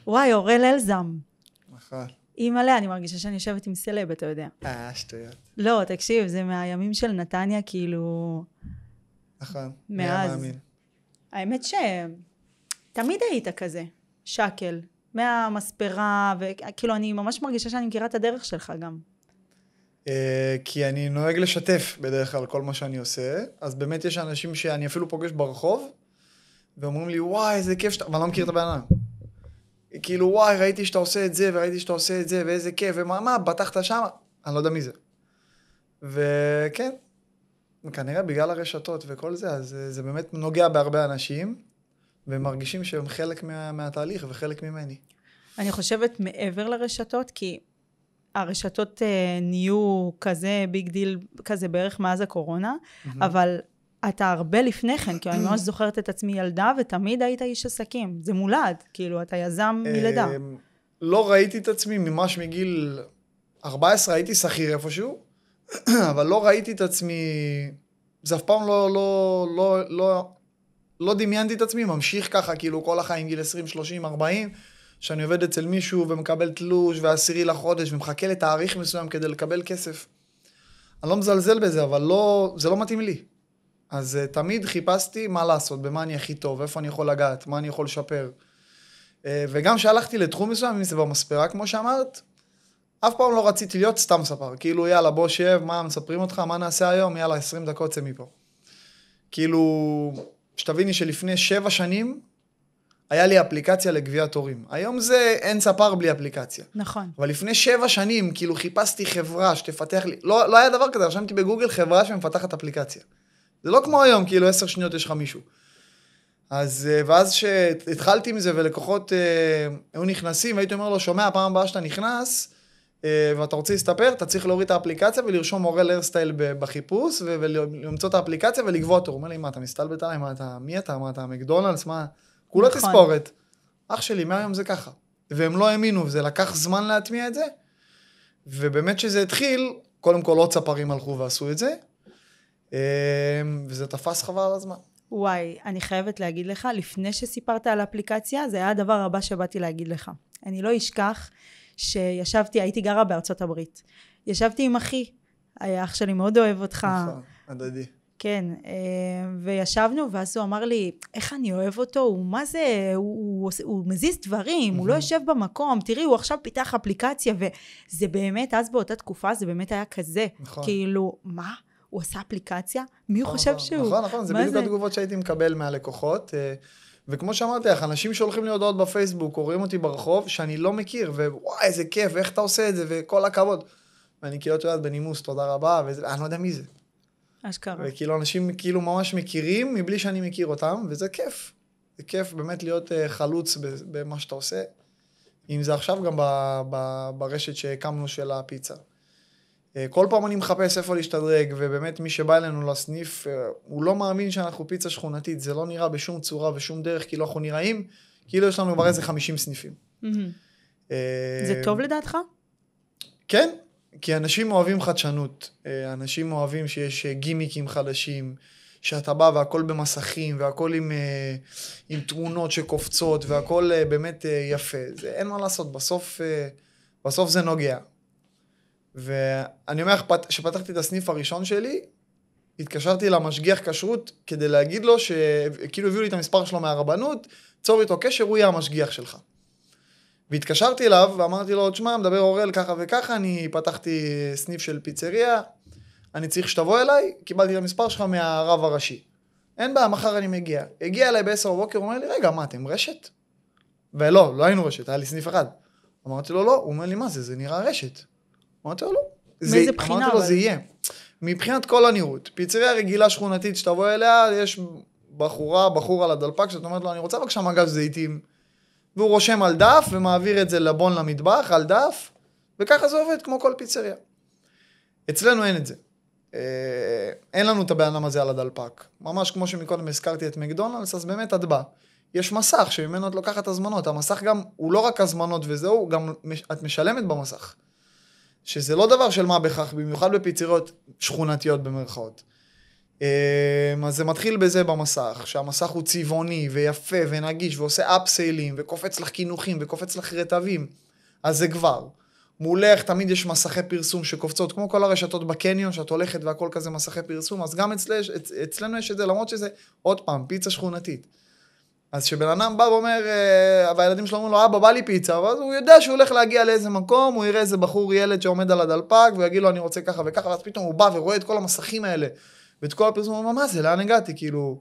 וואי, אורל אלזם. נכון. אימא'לה, אני מרגישה שאני יושבת עם סלב, אתה יודע. שטויות. לא, תקשיב, זה מהימים של נתניה, כאילו... נכון. מאז. מי מאמין. האמת שתמיד היית כזה, שקל, מהמספרה, וכאילו אני ממש מרגישה שאני מכירה את הדרך שלך גם. כי אני נוהג לשתף בדרך כלל כל מה שאני עושה, אז באמת יש אנשים שאני אפילו פוגש ברחוב, ואומרים לי, וואי, איזה כיף שאתה... ואני לא מכיר את הבן אדם. כאילו, וואי, ראיתי שאתה עושה את זה, וראיתי שאתה עושה את זה, ואיזה כיף, ומה, בטחת שם? אני לא יודע מי זה. וכן, כנראה בגלל הרשתות וכל זה, אז זה באמת נוגע בהרבה אנשים, והם מרגישים שהם חלק מהתהליך וחלק ממני. אני חושבת מעבר לרשתות, כי הרשתות נהיו כזה ביג דיל, כזה בערך מאז הקורונה, אבל אתה הרבה לפני כן, כי אני ממש זוכרת את עצמי ילדה, ותמיד היית איש עסקים. זה מולד, כאילו, אתה יזם מלידה. לא ראיתי את עצמי, ממש מגיל 14 הייתי שכיר איפשהו, אבל לא ראיתי את עצמי, זה אף פעם לא דמיינתי את עצמי, ממשיך ככה, כאילו, כל החיים, גיל 20, 30, 40, שאני עובד אצל מישהו ומקבל תלוש, והעשירי לחודש, ומחכה לתאריך מסוים כדי לקבל כסף. אני לא מזלזל בזה, אבל זה לא מתאים לי. אז תמיד חיפשתי מה לעשות, במה אני הכי טוב, איפה אני יכול לגעת, מה אני יכול לשפר. וגם שהלכתי לתחום מסוים, אם זה במספרה, כמו שאמרת, אף פעם לא רציתי להיות סתם ספר. כאילו, יאללה, בוא שב, מה מספרים אותך, מה נעשה היום, יאללה, 20 דקות צא מפה. כאילו, שתביני שלפני 7 שנים, היה לי אפליקציה לגביית תורים. היום זה אין ספר בלי אפליקציה. נכון. אבל לפני 7 שנים, כאילו, חיפשתי חברה שתפתח לי, לא היה דבר כזה, רשמתי בגוגל חברה שמפתחת אפליקציה. זה לא כמו היום, כאילו 10 שניות יש לך מישהו. אז, ואז שהתחלתי עם זה ולקוחות היו נכנסים, והייתי אומר לו, שומע, הפעם הבאה שאתה נכנס, ואתה רוצה להסתפר, אתה צריך להוריד את האפליקציה ולרשום אורל הרסטייל בחיפוש, ולמצוא את האפליקציה ולגבות אותו. הוא אומר לי, מה, אתה מסתלבט עליי? מי אתה? מה, אתה מקדונלדס? מה? כולה תספורת. אח שלי, מהיום זה ככה. והם לא האמינו, וזה לקח זמן להטמיע את זה. ובאמת שזה התחיל, קודם כל עוד ספרים הלכו ועשו את זה, וזה תפס חבל על הזמן. וואי, אני חייבת להגיד לך, לפני שסיפרת על האפליקציה, זה היה הדבר הבא שבאתי להגיד לך. אני לא אשכח שישבתי, הייתי גרה בארצות הברית. ישבתי עם אחי, אח שלי מאוד אוהב אותך. נכון, הדדי. כן, וישבנו, ואז הוא אמר לי, איך אני אוהב אותו, הוא מה זה, הוא מזיז דברים, הוא לא יושב במקום, תראי, הוא עכשיו פיתח אפליקציה, וזה באמת, אז באותה תקופה, זה באמת היה כזה, כאילו, מה? הוא עשה אפליקציה? מי הוא חושב שהוא? נכון, זה בדיוק התגובות שהייתי מקבל מהלקוחות, וכמו שאמרתי לך, אנשים שהולכים לי הודעות בפייסבוק, קוראים אותי ברחוב, שאני לא מכיר, ווואי, איזה כיף, ואיך אתה עושה את זה, וכל הכבוד. ואני כאילו, את יודעת, בנימוס, תודה רבה, ואני לא יודע מי זה. אשכרה. וכאילו, אנשים כאילו ממש מכירים, מבלי שאני מכיר אותם, וזה כיף. זה כיף באמת להיות חלוץ במה שאתה עושה. אם זה עכשיו גם ברשת שהקמנו של הפיצה. כל פעם אני מחפש איפה להשתדרג, ובאמת מי שבא אלינו לסניף, הוא לא מאמין שאנחנו פיצה שכונתית, זה לא נראה בשום צורה ושום דרך, כאילו אנחנו נראים, כאילו יש לנו כבר איזה 50 סניפים. זה טוב לדעתך? כן, כי אנשים אוהבים חדשנות, אנשים אוהבים שיש גימיקים חדשים, שאתה בא והכל במסכים, והכל עם תמונות שקופצות, והכל באמת יפה. זה אין מה לעשות, בסוף זה נוגע. ואני אומר, שפתחתי את הסניף הראשון שלי, התקשרתי למשגיח כשרות כדי להגיד לו שכאילו הביאו לי את המספר שלו מהרבנות, צור איתו קשר, הוא יהיה המשגיח שלך. והתקשרתי אליו ואמרתי לו, תשמע, מדבר אורל ככה וככה, אני פתחתי סניף של פיצריה, אני צריך שתבוא אליי, קיבלתי את המספר שלך מהרב הראשי. אין בעיה, מחר אני מגיע. הגיע אליי ב10 בבוקר, הוא אומר לי, רגע, מה, אתם רשת? ולא היינו רשת, היה לי סניף אחד. אמרתי לו, לא, הוא אומר לי, מה זה? זה נראה רשת. אמרתי לו, לא. מאיזה בחינה? אמרתי לו, זה יהיה. מבחינת כל הנראות. פיצריה רגילה שכונתית שתבוא אליה, יש בחור על הדלפק, שאת אומרת לו, אני רוצה בבקשה מגש זיתים, והוא רושם על דף, ומעביר את זה לבון למטבח, על דף, וככה זה עובד כמו כל פיצריה. אצלנו אין את זה. אין לנו את הבענם הזה על הדלפק. ממש כמו שמקודם הזכרתי את מקדונלדס, אז באמת את בא. יש מסך שממנו את לוקחת הזמנות. המסך גם, הוא לא רק הזמנות וזהו, גם את משלמת במסך. שזה לא דבר של מה בכך, במיוחד בפיצריות שכונתיות במרכאות. אז זה מתחיל בזה במסך, שהמסך הוא צבעוני ויפה ונגיש ועושה אפסיילים וקופץ לך כינוכים וקופץ לך רטבים, אז זה כבר. מולך תמיד יש מסכי פרסום שקופצות, כמו כל הרשתות בקניון שאת הולכת והכל כזה מסכי פרסום, אז גם אצלנו יש את זה, למרות שזה עוד פעם פיצה שכונתית. אז שבן אדם בא ואומר, והילדים שלו אומרים לו, אבא בא לי פיצה, ואז הוא יודע שהוא הולך להגיע לאיזה מקום, הוא יראה איזה בחור ילד שעומד על הדלפק, ויגיד לו אני רוצה ככה וככה, ואז פתאום הוא בא ורואה את כל המסכים האלה, ואת כל הפרסום, הוא אומר, מה זה, לאן הגעתי, כאילו,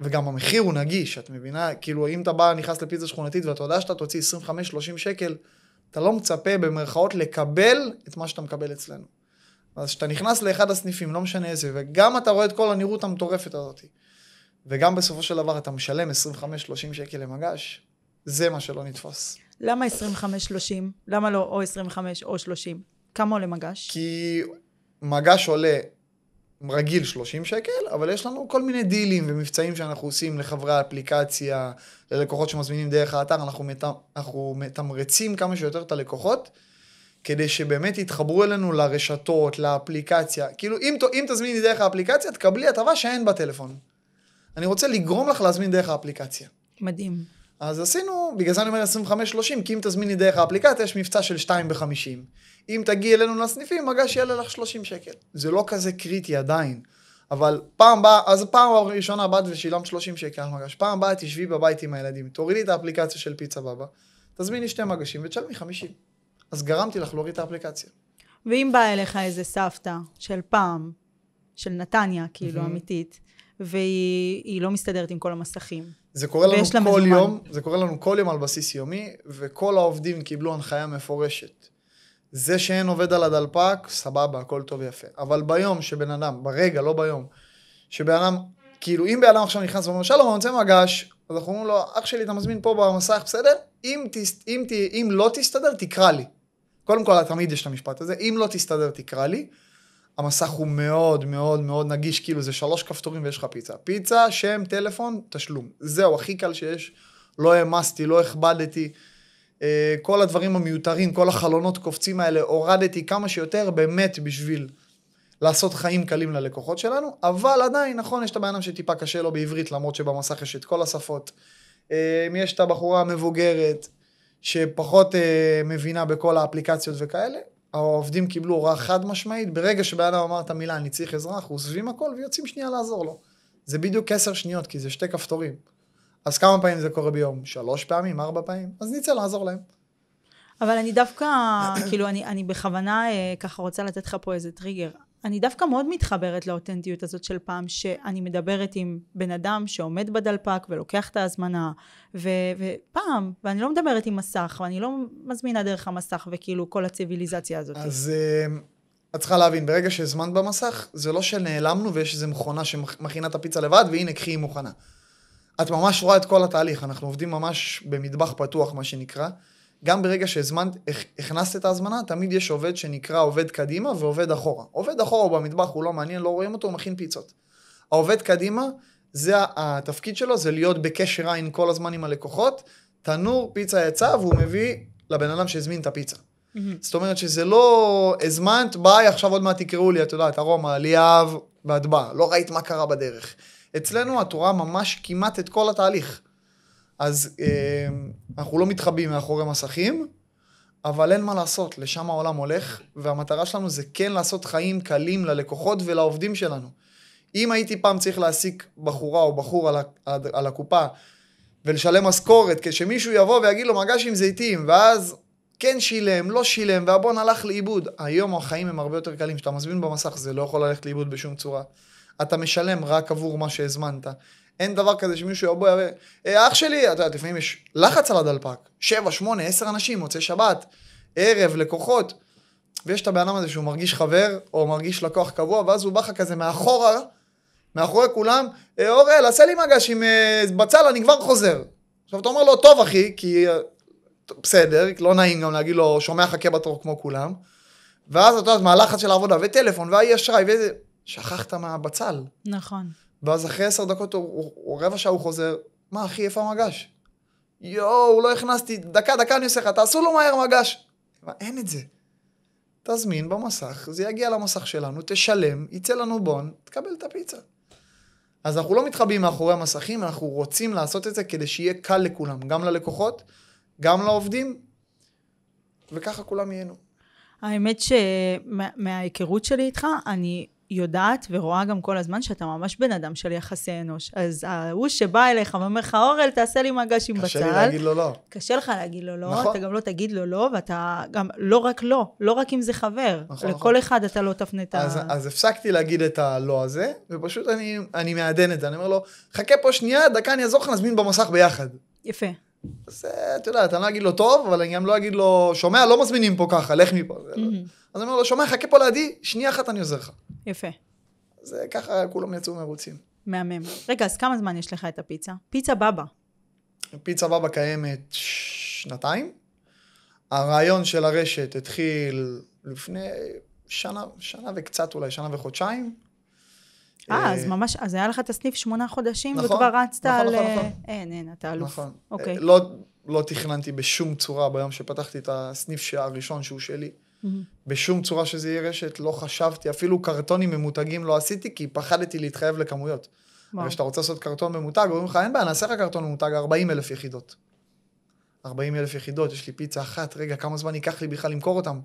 וגם המחיר הוא נגיש, את מבינה, כאילו, אם אתה בא, נכנס לפיצה שכונתית, ואתה יודע שאתה תוציא 25-30 שקל, אתה לא מצפה במרכאות לקבל את מה שאתה מקבל אצלנו. אז שאתה נכנס לאחד הסניפים, לא משנה איזה, וגם אתה רואה את כל הנראות המטורפת הזאת, וגם בסופו של דבר אתה משלם 25-30 שקל למגש, זה מה שלא נתפס. למה 25-30? למה לא או 25 או 30? כמה עולה מגש? כי מגש עולה רגיל 30 שקל, אבל יש לנו כל מיני דילים ומבצעים שאנחנו עושים לחברי האפליקציה, ללקוחות שמזמינים דרך האתר, אנחנו מתמרצים כמה שיותר את הלקוחות, כדי שבאמת יתחברו אלינו לרשתות, לאפליקציה. כאילו, אם תזמיני דרך האפליקציה, תקבלי הטבה שאין בטלפון. אני רוצה לגרום לך להזמין דרך האפליקציה. מדהים. אז עשינו, בגלל זה אני אומר 25-30, כי אם תזמיני דרך האפליקציה, יש מבצע של 2 ב-50. אם תגיעי אלינו לסניפים, מגש יעלה לך 30 שקל. זה לא כזה קריטי עדיין. אבל פעם הראשונה באת ושילמת 30 שקל על מגש. פעם באה תשבי בבית עם הילדים, תורידי את האפליקציה של פיצה בבא, תזמיני 2 מגשים ותשלמי 50. אז גרמתי לך להוריד את האפליקציה. ואם באה אליך איזה סבתא של פעם, של נתניה, כאילו אמיתית, והיא לא מסתדרת עם כל המסכים. זה קורה לנו כל יום, זה קורה לנו כל יום על בסיס יומי, וכל העובדים קיבלו הנחיה מפורשת. זה שאין עובד על הדלפק, סבבה, הכל טוב ויפה. אבל ביום שבן אדם, ברגע, לא ביום, שבן אדם, כאילו אם בן אדם עכשיו נכנס ואומר, שלום, אני רוצה מגש, אז אנחנו אומרים לו, אח שלי, אתה מזמין פה במסך, בסדר? אם לא תסתדר, תקרא לי. קודם כל, תמיד יש את המשפט הזה, אם לא תסתדר, תקרא לי. המסך הוא מאוד מאוד מאוד נגיש, כאילו זה 3 כפתורים ויש לך פיצה. פיצה, שם, טלפון, תשלום. זהו, הכי קל שיש. לא העמסתי, לא הכבדתי. כל הדברים המיותרים, כל החלונות קופצים האלה, הורדתי כמה שיותר באמת בשביל לעשות חיים קלים ללקוחות שלנו, אבל עדיין, נכון, יש את הבעיה שטיפה קשה לו בעברית, למרות שבמסך יש את כל השפות. יש את הבחורה המבוגרת, שפחות מבינה בכל האפליקציות וכאלה, העובדים קיבלו הוראה חד משמעית, ברגע שבאדם אמר את המילה, אני צריך עזרה, אנחנו עוזבים הכל ויוצאים שנייה לעזור לו. זה בדיוק 10 שניות, כי זה 2 כפתורים. אז כמה פעמים זה קורה ביום? 3 פעמים, 4 פעמים? אז נצא לעזור להם. אבל אני דווקא, כאילו, אני בכוונה ככה רוצה לתת לך פה איזה טריגר. אני דווקא מאוד מתחברת לאותנטיות הזאת של פעם, שאני מדברת עם בן אדם שעומד בדלפק ולוקח את ההזמנה, ופעם, ואני לא מדברת עם מסך, ואני לא מזמינה דרך המסך, וכאילו כל הציביליזציה הזאת. אז את צריכה להבין, ברגע שהזמנת במסך, זה לא שנעלמנו ויש איזו מכונה שמכינה את הפיצה לבד, והנה קחי היא מוכנה. את ממש רואה את כל התהליך, אנחנו עובדים ממש במטבח פתוח, מה שנקרא. גם ברגע שהזמנת, הכנסת את ההזמנה, תמיד יש עובד שנקרא עובד קדימה ועובד אחורה. עובד אחורה במטבח, הוא לא מעניין, לא רואים אותו, הוא מכין פיצות. העובד קדימה, זה התפקיד שלו, זה להיות בקשר עין כל הזמן עם הלקוחות, תנור, פיצה יצא, והוא מביא לבן אדם שהזמין את הפיצה. זאת אומרת שזה לא הזמנת, ביי, עכשיו עוד מעט תקראו לי, את יודעת, ארומה, ליאב, ואת באה, לא ראית מה קרה בדרך. אצלנו התורה ממש כמעט את כל התהליך. אז אנחנו לא מתחבאים מאחורי מסכים, אבל אין מה לעשות, לשם העולם הולך, והמטרה שלנו זה כן לעשות חיים קלים ללקוחות ולעובדים שלנו. אם הייתי פעם צריך להעסיק בחורה או בחור על הקופה, ולשלם משכורת, כשמישהו יבוא ויגיד לו מגש עם זיתים, ואז כן שילם, לא שילם, והבון הלך לאיבוד. היום החיים הם הרבה יותר קלים, שאתה מזמין במסך, זה לא יכול ללכת לאיבוד בשום צורה. אתה משלם רק עבור מה שהזמנת. אין דבר כזה שמישהו יבוא ויבוא, אח שלי, אתה יודע, לפעמים יש לחץ על הדלפק, 7, 8, 10 אנשים, מוצא שבת, ערב, לקוחות, ויש את הבן אדם הזה שהוא מרגיש חבר, או מרגיש לקוח קבוע, ואז הוא בא לך כזה מאחורי כולם, אורל, עשה לי מגש עם בצל, אני כבר חוזר. עכשיו אתה אומר לו, טוב אחי, כי בסדר, לא נעים גם להגיד לו, שומע חכה בתור כמו כולם, ואז אתה יודע, מהלחץ של העבודה, וטלפון, והאי אשראי, שכחת מהבצל. נכון. ואז אחרי 10 דקות, או רבע שעה הוא חוזר, מה אחי, איפה המגש? יואו, לא הכנסתי, דקה אני עושה לך, תעשו לו מהר מגש. אין את זה. תזמין במסך, זה יגיע למסך שלנו, תשלם, יצא לנו בון, תקבל את הפיצה. אז אנחנו לא מתחבאים מאחורי המסכים, אנחנו רוצים לעשות את זה כדי שיהיה קל לכולם, גם ללקוחות, גם לעובדים, וככה כולם ייהנו. האמת שמההיכרות שלי איתך, אני יודעת ורואה גם כל הזמן שאתה ממש בן אדם של יחסי אנוש. אז הוא שבא אליך ואומר לך, אורל, תעשה לי מגשים בצל. קשה לי להגיד לו לא. קשה לך להגיד לו לא, נכון. אתה גם לא תגיד לו לא, ואתה גם לא רק לא, לא רק אם זה חבר. נכון, לכל נכון. אחד אתה לא תפנה את אז הפסקתי להגיד את הלא הזה, ופשוט אני מעדן את זה. אני אומר לו, חכה פה שנייה, דקה אני אעזור לך, נזמין במסך ביחד. יפה. אז אתה יודע, אתה לא אגיד לו טוב, אבל אני גם לא אגיד לו, שומע, לא מזמינים פה ככה, לך מפה. אז אני אומר לו, שומע, חכה פה לידי, שנייה אחת אני עוזר לך. יפה. אז ככה כולם יצאו מרוצים. מהמם. רגע, אז כמה זמן יש לך את הפיצה? פיצה בבא. פיצה בבא קיימת 2 הרעיון של הרשת התחיל לפני שנה וקצת, אולי שנה וחודשיים. אז ממש, אז היה לך את הסניף 8 חודשים, נכון, וכבר רצת נכון, על... נכון. אין, אתה אלוף. נכון. אוקיי. לא תכננתי בשום צורה ביום שפתחתי את הסניף הראשון שהוא שלי. Mm-hmm. בשום צורה שזה יהיה רשת, לא חשבתי, אפילו קרטונים ממותגים לא עשיתי, כי פחדתי להתחייב לכמויות. אבל כשאתה רוצה לעשות קרטון ממותג, אומרים לך, אין בעיה, נעשה לך קרטון ממותג, 40,000 יחידות. 40,000 יחידות, יש לי פיצה אחת, רגע, כמה זמן ייקח לי בכלל למכור אותם?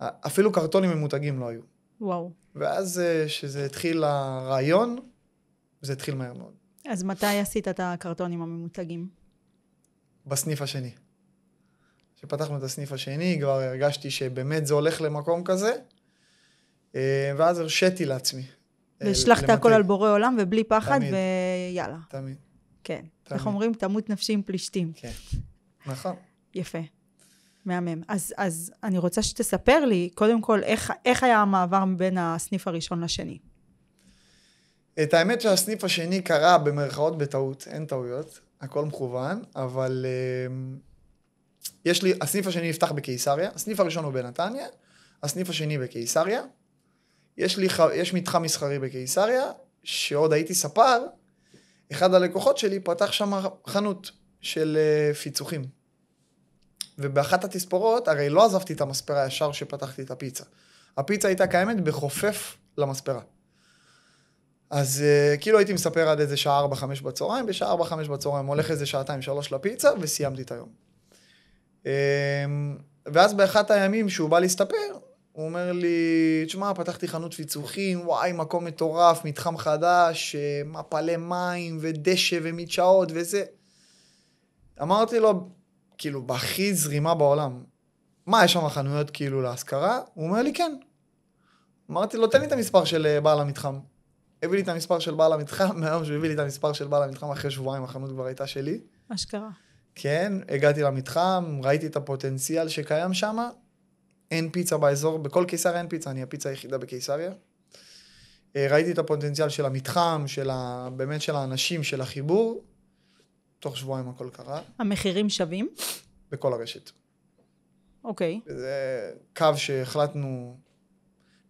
אפילו קרטונים ממותגים לא היו. וואו. ואז שזה התחיל הרעיון, זה התחיל מהר מאוד. אז מתי עשית את הקרטונים הממותגים? בסניף השני. כשפתחנו את הסניף השני, כבר הרגשתי שבאמת זה הולך למקום כזה, ואז הרשיתי לעצמי. והשלחת הכל על בורא עולם, ובלי פחד, תמיד. ויאללה. תמיד. כן. תמיד. איך אומרים? תמות נפשי עם פלישתים. כן. נכון. יפה. מהמם. אז אני רוצה שתספר לי, קודם כל, איך היה המעבר בין הסניף הראשון לשני? את האמת שהסניף השני קרה במרכאות בטעות, אין טעויות, הכל מכוון, אבל הסניף השני נפתח בקיסריה, הסניף הראשון הוא בנתניה, הסניף השני בקיסריה, יש מתחם מסחרי בקיסריה, שעוד הייתי ספר, אחד הלקוחות שלי פתח שם חנות של פיצוחים. ובאחת התספורות, הרי לא עזבתי את המספרה ישר שפתחתי את הפיצה. הפיצה הייתה קיימת בחופף למספרה. אז כאילו הייתי מספר עד איזה שעה 4-5 בצהריים, בשעה 4-5 בצהריים הולך איזה 2-3 לפיצה, וסיימתי את היום. ואז באחת הימים שהוא בא להסתפר, הוא אומר לי, תשמע, פתחתי חנות פיצוחים, וואי, מקום מטורף, מתחם חדש, מפלי מים ודשא ומדשאות וזה. אמרתי לו, כאילו, בהכי זרימה בעולם, מה, יש שם חנויות כאילו להשכרה? הוא אומר לי, כן. אמרתי לו, תן לי את המספר של בעל המתחם. הביא לי את המספר של בעל המתחם, מהיום שהוא הביא לי את המספר של בעל המתחם, אחרי שבועיים החנות כבר הייתה שלי. מה שקרה? כן, הגעתי למתחם, ראיתי את הפוטנציאל שקיים שם, אין פיצה באזור, בכל קיסריה אין פיצה, אני הפיצה היחידה בקיסריה. ראיתי את הפוטנציאל של המתחם, באמת של האנשים, של החיבור, תוך שבועיים הכל קרה. המחירים שווים? בכל הרשת. אוקיי. זה קו שהחלטנו,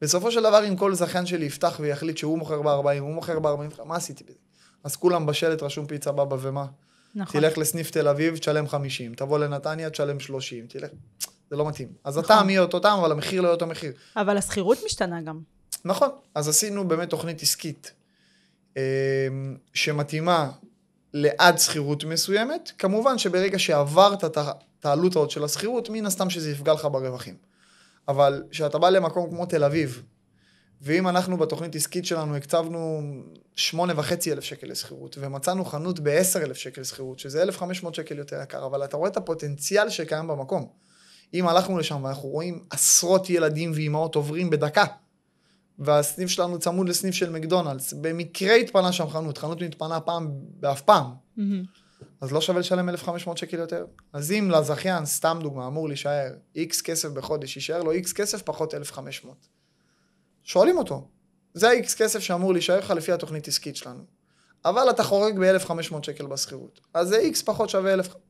בסופו של דבר אם כל זכיין שלי יפתח ויחליט שהוא מוכר ב-40, הוא מוכר ב-40, מה עשיתי בזה? אז כולם בשלט רשום פיצה בבא ומה? נכון. תלך לסניף תל אביב, תשלם 50, תבוא לנתניה, תשלם 30, תלך, זה לא מתאים. אז הטעם יהיה אותו טעם, אבל המחיר לא יהיה אותו מחיר. אבל הסחירות משתנה גם. נכון, אז עשינו באמת תוכנית עסקית, שמתאימה לעד סחירות מסוימת, כמובן שברגע שעברת את העלות עוד של הסחירות, מן הסתם שזה יפגע לך ברווחים. אבל כשאתה בא למקום כמו תל אביב, ואם אנחנו בתוכנית עסקית שלנו הקצבנו 8,500 שקל לסחירות, ומצאנו חנות ב-10,000 שקל לסחירות, שזה 1,500 שקל יותר יקר, אבל אתה רואה את הפוטנציאל שקיים במקום. אם הלכנו לשם ואנחנו רואים עשרות ילדים ואימהות עוברים בדקה, והסניף שלנו צמוד לסניף של מקדונלדס, במקרה התפנה שם חנות מתפנה פעם באף פעם, אז לא שווה לשלם 1,500 שקל יותר. אז אם לזכיין, סתם דוגמה, אמור להישאר X כסף בחודש, יישאר לו X כסף פחות 1,500. שואלים אותו, זה ה-X כסף שאמור להישאר לך לפי התוכנית עסקית שלנו. אבל אתה חורג ב-1,500 שקל בסחירות. אז זה X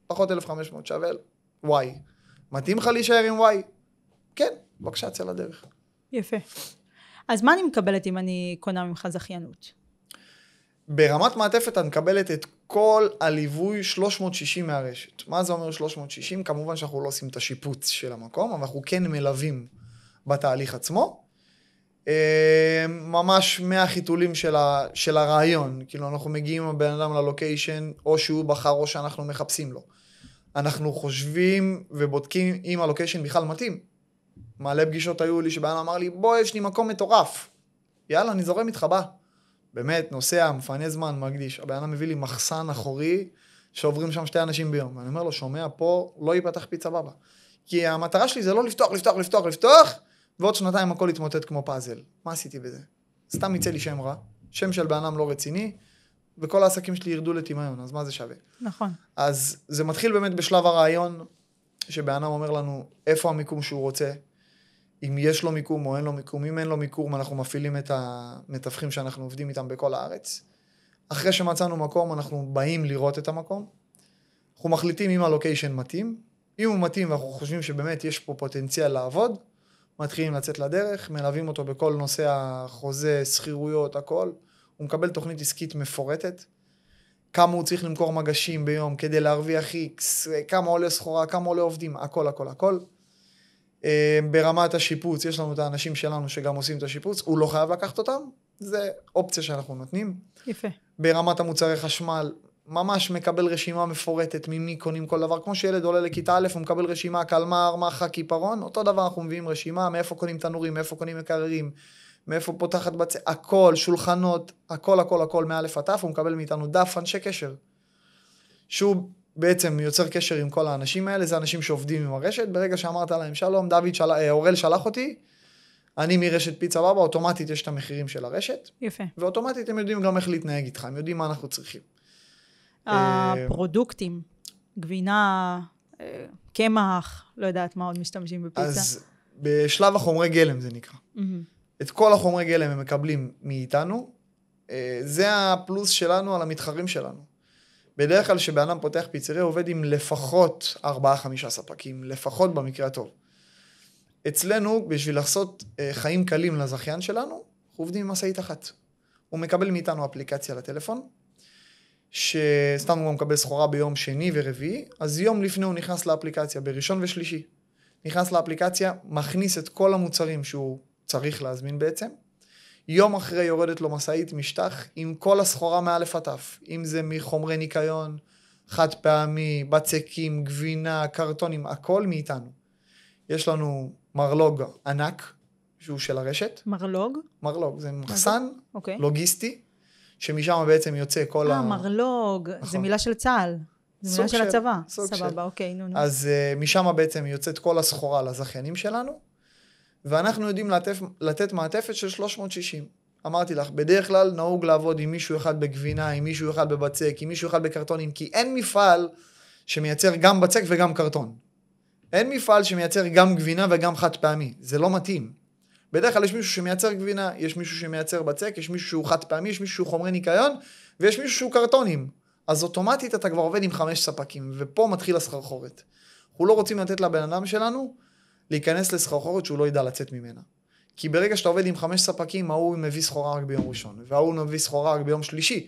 פחות 1,500 שווה Y. מתאים לך להישאר עם Y? כן, בבקשה, צא לדרך. יפה. אז מה אני מקבלת אם אני קונה ממך זכיינות? ברמת מעטפת אני מקבלת את כל הליווי 360 מהרשת. מה זה אומר 360? כמובן שאנחנו לא עושים את השיפוץ של המקום, אבל אנחנו כן מלווים בתהליך עצמו. ממש מהחיתולים של הרעיון, כאילו אנחנו מגיעים עם הבן אדם ללוקיישן, או שהוא בחר או שאנחנו מחפשים לו. אנחנו חושבים ובודקים אם הלוקיישן בכלל מתאים. מעלה פגישות היו לי שבן אדם אמר לי, בוא, יש לי מקום מטורף. יאללה, אני זורם איתך, בא. באמת, נוסע, מפנה זמן, מקדיש. הבן אדם מביא לי מחסן אחורי, שעוברים שם 2 אנשים ביום. ואני אומר לו, שומע, פה לא ייפתח פיצה בבא. כי המטרה שלי זה לא לפתוח, ועוד 2 הכל יתמוטט כמו פאזל. מה עשיתי בזה? סתם יצא לי שם רע, שם של בן אדם לא רציני, וכל העסקים שלי ירדו לטמיון, אז מה זה שווה? נכון. אז זה מתחיל באמת בשלב הרעיון, שבן אדם אומר לנו איפה המיקום שהוא רוצה, אם יש לו מיקום או אין לו מיקום, אם אין לו מיקום, אנחנו מפעילים את המתווכים שאנחנו עובדים איתם בכל הארץ. אחרי שמצאנו מקום, אנחנו באים לראות את המקום, אנחנו מחליטים אם הלוקיישן מתאים, אם הוא מתאים ואנחנו חושבים שבאמת יש פה פוטנציאל לעבוד, מתחילים לצאת לדרך, מלווים אותו בכל נושא החוזה, שכירויות, הכל. הוא מקבל תוכנית עסקית מפורטת, כמה הוא צריך למכור מגשים ביום כדי להרוויח איקס, כמה עולה סחורה, כמה עולה עובדים, הכל. ברמת השיפוץ, יש לנו את האנשים שלנו שגם עושים את השיפוץ, הוא לא חייב לקחת אותם, זה אופציה שאנחנו נותנים. יפה. ברמת המוצרי חשמל, ממש מקבל רשימה מפורטת ממי קונים כל דבר, כמו שילד עולה לכיתה א', הוא מקבל רשימה, קלמר, מחה, כיפרון, אותו דבר אנחנו מביאים רשימה, מאיפה קונים תנורים, מאיפה קונים מקררים, מאיפה פותחת הכל, שולחנות, הכל, מאלף עד תף, הוא מקבל מאיתנו דף אנשי קשר, שהוא בעצם יוצר קשר עם כל האנשים האלה, זה אנשים שעובדים עם הרשת, ברגע שאמרת להם, שלום, אורל שלח אותי, אני מרשת פיצה בבא, אוטומטית יש את המחירים של הרשת, יפה. ואוטומטית הם יודעים גם איך להתנהג איתך, הם יודעים מה אנחנו צריכים. הפרודוקטים, גבינה, קמח, לא יודעת מה עוד משתמשים בפיצה. אז בשלב החומרי גלם זה נקרא. את כל החומרי גלם הם מקבלים מאיתנו, זה הפלוס שלנו על המתחרים שלנו. בדרך כלל שבאדם פותח פיצריה עובד עם לפחות 4-5 ספקים, לפחות במקרה הטוב. אצלנו, בשביל לעשות חיים קלים לזכיין שלנו, אנחנו עובדים עם משאית אחת. הוא מקבל מאיתנו אפליקציה לטלפון, שסתם הוא מקבל סחורה ביום שני ורביעי, אז יום לפני הוא נכנס לאפליקציה, בראשון ושלישי. נכנס לאפליקציה, מכניס את כל המוצרים שהוא צריך להזמין בעצם. יום אחרי יורדת לו משאית משטח עם כל הסחורה מאלף עד תף. אם זה מחומרי ניקיון, חד פעמי, בצקים, גבינה, קרטונים, הכל מאיתנו. יש לנו מרלוג ענק, שהוא של הרשת. מרלוג? מרלוג, זה מחסן אוקיי. לוגיסטי, שמשם בעצם יוצא כל מרלוג, נכון. זה מילה של צה"ל. זה מילה של הצבא. סבבה, אוקיי, נו. אז משם בעצם יוצאת כל הסחורה לזכיינים שלנו, ואנחנו יודעים לתת מעטפת של 360. אמרתי לך, בדרך כלל נהוג לעבוד עם מישהו אחד בגבינה, עם מישהו אחד בבצק, עם מישהו אחד בקרטונים, כי אין מפעל שמייצר גם בצק וגם קרטון. אין מפעל שמייצר גם גבינה וגם חד פעמי. זה לא מתאים. בדרך כלל יש מישהו שמייצר גבינה, יש מישהו שמייצר בצק, יש מישהו שהוא חד פעמי, יש מישהו שהוא חומרי ניקיון, ויש מישהו שהוא קרטונים. אז אוטומטית אתה כבר עובד עם 5 ספקים, ופה מתחיל הסחרחורת. אנחנו לא רוצים לתת לבן אדם שלנו להיכנס לסחרחורת שהוא לא ידע לצאת ממנה. כי ברגע שאתה עובד עם 5 ספקים, ההוא מביא סחורה רק ביום ראשון, וההוא מביא סחורה רק ביום שלישי,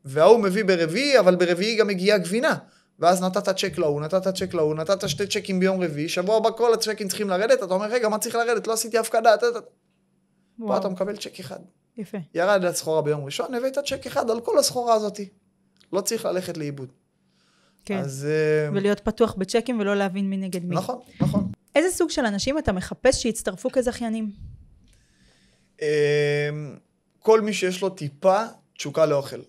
וההוא מביא ברביעי, אבל ברביעי גם מגיעה גבינה. ואז נתת צ'ק להוא, נתת 2 צ'קים ביום רביעי, שבוע הבא כל הצ'קים צריכים לרדת, אתה אומר, רגע, מה צריך לרדת? לא עשיתי הפקדה, פה אתה מקבל צ'ק אחד. יפה. ירד הסחורה ביום ראשון, הבאת צ'ק אחד על כל הסחורה הזאת. לא צריך ללכת לאיבוד. כן. אז ולהיות פתוח בצ'קים ולא להבין מי נגד מי. נכון, נכון. איזה סוג של אנשים אתה מחפש שיצטרפו כזכיינים? כל מי שיש לו טיפה תשוקה לאוכל.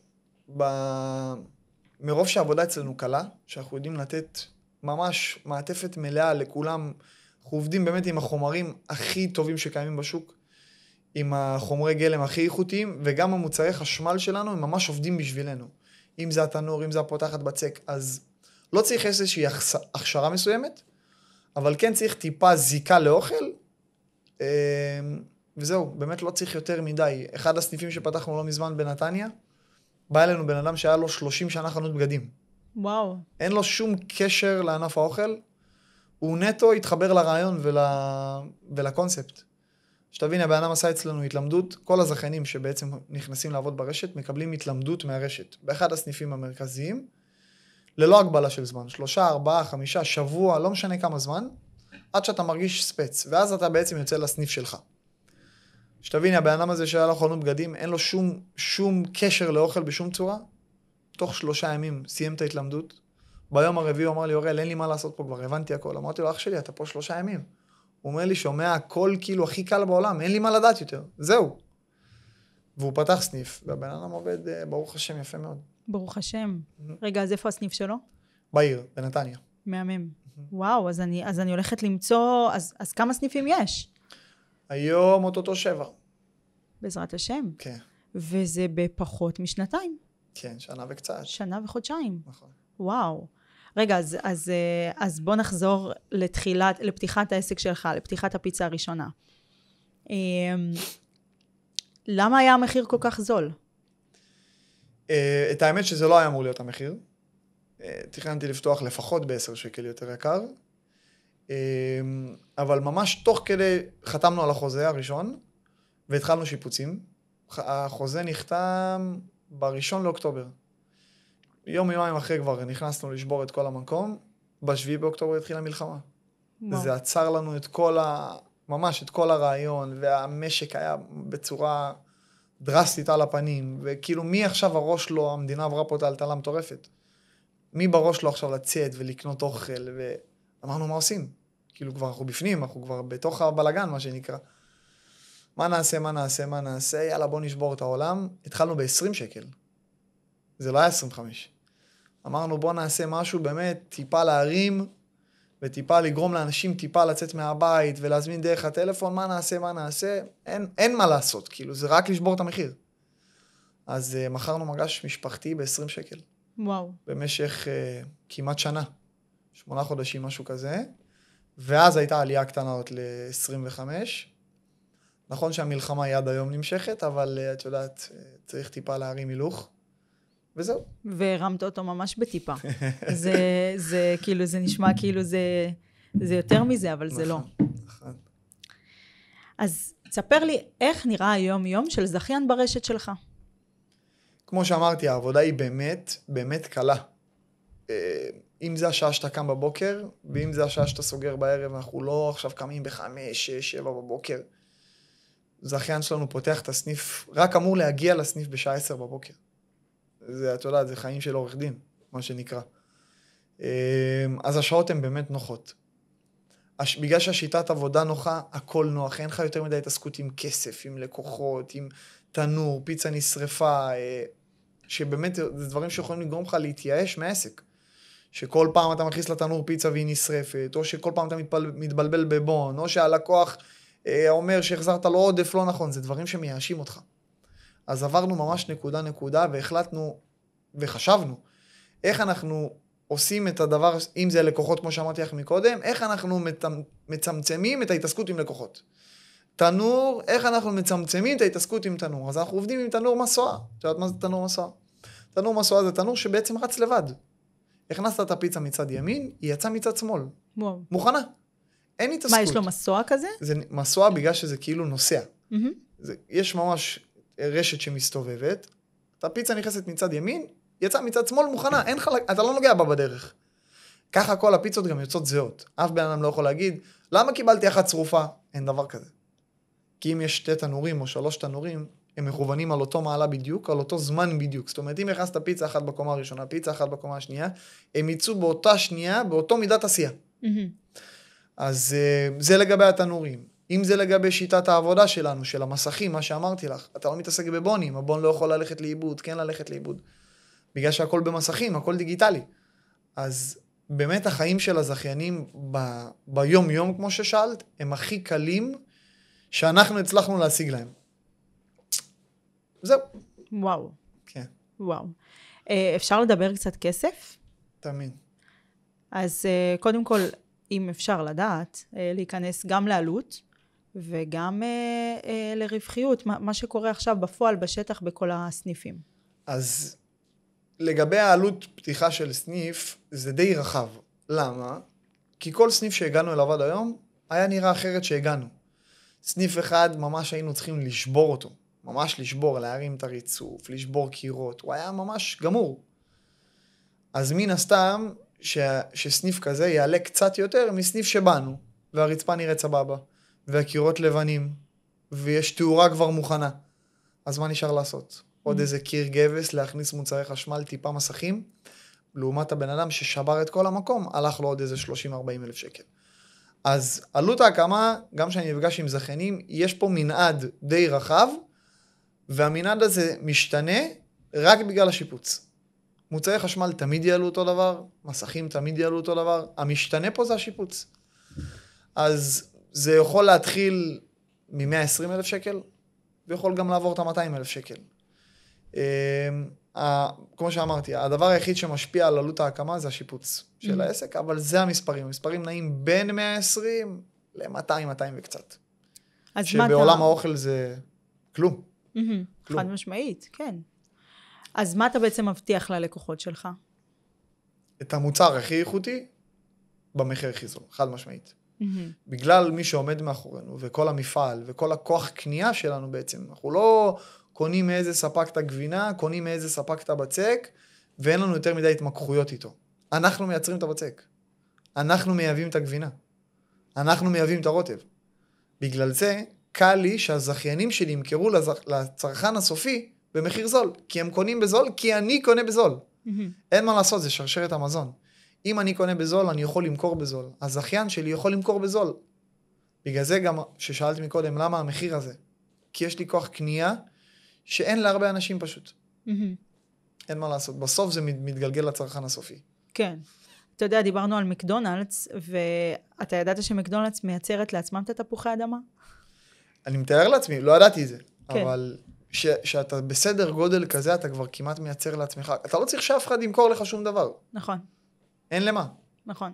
מרוב שהעבודה אצלנו קלה, שאנחנו יודעים לתת ממש מעטפת מלאה לכולם, אנחנו עובדים באמת עם החומרים הכי טובים שקיימים בשוק, עם החומרי גלם הכי איכותיים, וגם המוצרי חשמל שלנו הם ממש עובדים בשבילנו. אם זה התנור, אם זה הפותחת בצק, אז לא צריך איזושהי הכשרה מסוימת, אבל כן צריך טיפה זיקה לאוכל, וזהו, באמת לא צריך יותר מדי. אחד הסניפים שפתחנו לא מזמן בנתניה, בא אלינו בן אדם שהיה לו 30 שנה חנות בגדים. וואו. אין לו שום קשר לענף האוכל, הוא נטו התחבר לרעיון ולקונספט. שתבין, הבן אדם עשה אצלנו התלמדות, כל הזכיינים שבעצם נכנסים לעבוד ברשת, מקבלים התלמדות מהרשת, באחד הסניפים המרכזיים, ללא הגבלה של זמן, 3, 4, 5, שבוע, לא משנה כמה זמן, עד שאתה מרגיש ספץ, ואז אתה בעצם יוצא לסניף שלך. שתבין, הבן אדם הזה שהיה לו חנות בגדים, אין לו שום קשר לאוכל בשום צורה, תוך 3 ימים סיים את ההתלמדות, ביום הרביעי הוא אמר לי, אוראל, אין לי מה לעשות פה, כבר הבנתי הכל. אמרתי לו, אח שלי, אתה פה 3 ימים. הוא אומר לי, שומע הכל כאילו הכי קל בעולם, אין לי מה לדעת יותר, זהו. והוא פתח סניף, והבן אדם עובד, ברוך השם, יפה מאוד. ברוך השם. רגע, אז איפה הסניף שלו? בעיר, בנתניה. מהמם. וואו, אז אני הולכת למצוא, אז כמה סניפים יש? היום אותו 7. בעזרת השם. כן. וזה בפחות משנתיים. כן, שנה וקצת. שנה וחודשיים. נכון. וואו. רגע, אז בוא נחזור לפתיחת העסק שלך, לפתיחת הפיצה הראשונה. למה היה המחיר כל כך זול? את האמת שזה לא היה אמור להיות המחיר. תכננתי לפתוח לפחות ב10 שקל יותר יקר. אבל ממש תוך כדי חתמנו על החוזה הראשון, והתחלנו שיפוצים. החוזה נחתם ב1 לאוקטובר. יומיים אחרי כבר נכנסנו לשבור את כל המקום, ב7 באוקטובר התחילה מלחמה. וזה עצר לנו ממש את כל הרעיון, והמשק היה בצורה דרסטית על הפנים, וכאילו מי עכשיו הראש לו, המדינה עברה פה את הטלטלה מטורפת. מי בראש לו עכשיו לצאת ולקנות אוכל, ואמרנו מה עושים? כאילו כבר אנחנו בפנים, אנחנו כבר בתוך הבלגן, מה שנקרא. מה נעשה? יאללה, בוא נשבור את העולם. התחלנו ב20 שקל. זה לא היה 25. אמרנו, בוא נעשה משהו באמת, טיפה להרים, וטיפה לגרום לאנשים טיפה לצאת מהבית, ולהזמין דרך הטלפון, מה נעשה? אין מה לעשות, כאילו, זה רק לשבור את המחיר. אז מכרנו מגש משפחתי ב20 שקל. וואו. במשך כמעט שנה. 8 חודשים, משהו כזה. ואז הייתה עלייה קטנה עוד ל-25. נכון שהמלחמה היא עד היום נמשכת, אבל את יודעת, צריך טיפה להרים הילוך. וזהו. והרמת אותו ממש בטיפה. זה כאילו, זה נשמע כאילו זה יותר מזה, אבל זה לא. נכון. אז תספר לי איך נראה היום-יום של זכיין ברשת שלך. כמו שאמרתי, העבודה היא באמת קלה. אם זה השעה שאתה קם בבוקר, ואם זה השעה שאתה סוגר בערב, אנחנו לא עכשיו קמים ב5, 6, 7 בבוקר. זכיין שלנו פותח את הסניף, רק אמור להגיע לסניף בשעה 10 בבוקר. זה, אתה יודע, זה חיים של עורך דין, מה שנקרא. אז השעות הן באמת נוחות. בגלל שהשיטת עבודה נוחה, הכל נוח. אין לך יותר מדי התעסקות עם כסף, עם לקוחות, עם תנור, פיצה נשרפה, שבאמת זה דברים שיכולים לגרום לך להתייאש מהעסק. שכל פעם אתה מכניס לתנור פיצה והיא נשרפת, או שכל פעם אתה מתבלבל בבון, או שהלקוח אומר שהחזרת לו עודף לא נכון. זה דברים שמייאשים אותך. אז עברנו ממש נקודה, והחלטנו וחשבנו איך אנחנו עושים את הדבר, אם זה לקוחות כמו שאמרתי לך מקודם, איך אנחנו מצמצמים את ההתעסקות עם לקוחות. תנור, איך אנחנו מצמצמים את ההתעסקות עם תנור. אז אנחנו עובדים עם תנור מסועה. את יודעת מה זה תנור מסועה? תנור מסועה זה תנור שבעצם רץ לבד. הכנסת את הפיצה מצד ימין, היא יצאה מצד שמאל. וואו. מוכנה. אין התעסקות. מה, יש לו מסוע כזה? זה מסועה בגלל שזה כאילו נוסע. יש ממש רשת שמסתובבת, הפיצה נכנסת מצד ימין, יצאה מצד שמאל מוכנה, אתה לא נוגע בה בדרך. ככה כל הפיצות גם יוצאות זהות. אף בן אדם לא יכול להגיד, למה קיבלתי אחת צרופה? אין דבר כזה. כי אם יש 2 תנורים או 3 תנורים, הם מכוונים על אותו מעלה בדיוק, על אותו זמן בדיוק. זאת אומרת, אם הכנסת פיצה אחת בקומה הראשונה, פיצה אחת בקומה השנייה, הם יצאו באותה שנייה, באותו מידת עשייה. אז זה לגבי התנורים. אם זה לגבי שיטת העבודה שלנו, של המסכים, מה שאמרתי לך, אתה לא מתעסק בבונים, הבון לא יכול ללכת לאיבוד, כן ללכת לאיבוד. בגלל שהכל במסכים, הכל דיגיטלי. אז באמת החיים של הזכיינים ביום-יום, כמו ששאלת, הם הכי קלים שאנחנו הצלחנו להשיג להם. זהו. וואו. כן. וואו. אפשר לדבר קצת כסף? תמיד. אז קודם כל, אם אפשר לדעת, להיכנס גם לעלות, וגם לרווחיות, מה שקורה עכשיו בפועל בשטח בכל הסניפים. אז לגבי העלות פתיחה של סניף, זה די רחב. למה? כי כל סניף שהגענו אליו עד היום, היה נראה אחרת שהגענו. סניף אחד ממש היינו צריכים לשבור אותו. ממש לשבור, להרים את הריצוף, לשבור קירות. הוא היה ממש גמור. אז מן הסתם, שסניף כזה יעלה קצת יותר מסניף שבאנו. והרצפה נראית סבבה, והקירות לבנים, ויש תאורה כבר מוכנה. אז מה נשאר לעשות? עוד איזה קיר גבס, להכניס מוצרי חשמל, טיפה מסכים, לעומת הבן אדם ששבר את כל המקום, הלך לו עוד איזה 30-40 אלף שקל. אז עלות ההקמה, גם שאני נפגש עם זכיינים, יש פה מנעד די רחב, והמנעד הזה משתנה רק בגלל השיפוץ. מוצרי חשמל תמיד יעלו אותו דבר, מסכים תמיד יעלו אותו דבר, המשתנה פה זה השיפוץ. אז זה יכול להתחיל מ-120 אלף שקל, ויכול גם לעבור את ה-200 אלף שקל. כמו שאמרתי, הדבר היחיד שמשפיע על עלות ההקמה זה השיפוץ של העסק, אבל זה המספרים. המספרים נעים בין 120 ל-200, 200 וקצת. שבעולם האוכל זה כלום. חד משמעית, כן. אז מה אתה בעצם מבטיח ללקוחות שלך? את המוצר הכי איכותי, במחיר הכי זול, חד משמעית. בגלל מי שעומד מאחורינו, וכל המפעל, וכל הכוח קנייה שלנו בעצם, אנחנו לא קונים מאיזה ספק את הגבינה, קונים מאיזה ספק את הבצק, ואין לנו יותר מדי התמקחויות איתו. אנחנו מייצרים את הבצק. אנחנו מייבאים את הגבינה. אנחנו מייבאים את הרוטב. בגלל זה, קל לי שהזכיינים שלי ימכרו לצרכן הסופי במחיר זול, כי הם קונים בזול, כי אני קונה בזול. אין מה לעשות, זה שרשרת המזון. אם אני קונה בזול, אני יכול למכור בזול. הזכיין שלי יכול למכור בזול. בגלל זה גם ששאלתי מקודם, למה המחיר הזה? כי יש לי כוח קנייה שאין להרבה אנשים פשוט. אין מה לעשות. בסוף זה מתגלגל לצרכן הסופי. כן. אתה יודע, דיברנו על מקדונלדס, ואתה ידעת שמקדונלדס מייצרת לעצמם את התפוחי אדמה? אני מתאר לעצמי, לא ידעתי את זה. כן. אבל שאתה בסדר גודל כזה, אתה כבר כמעט מייצר לעצמך. אתה לא צריך שאף אחד ימכור לך שום דבר. נכון. אין למה. נכון.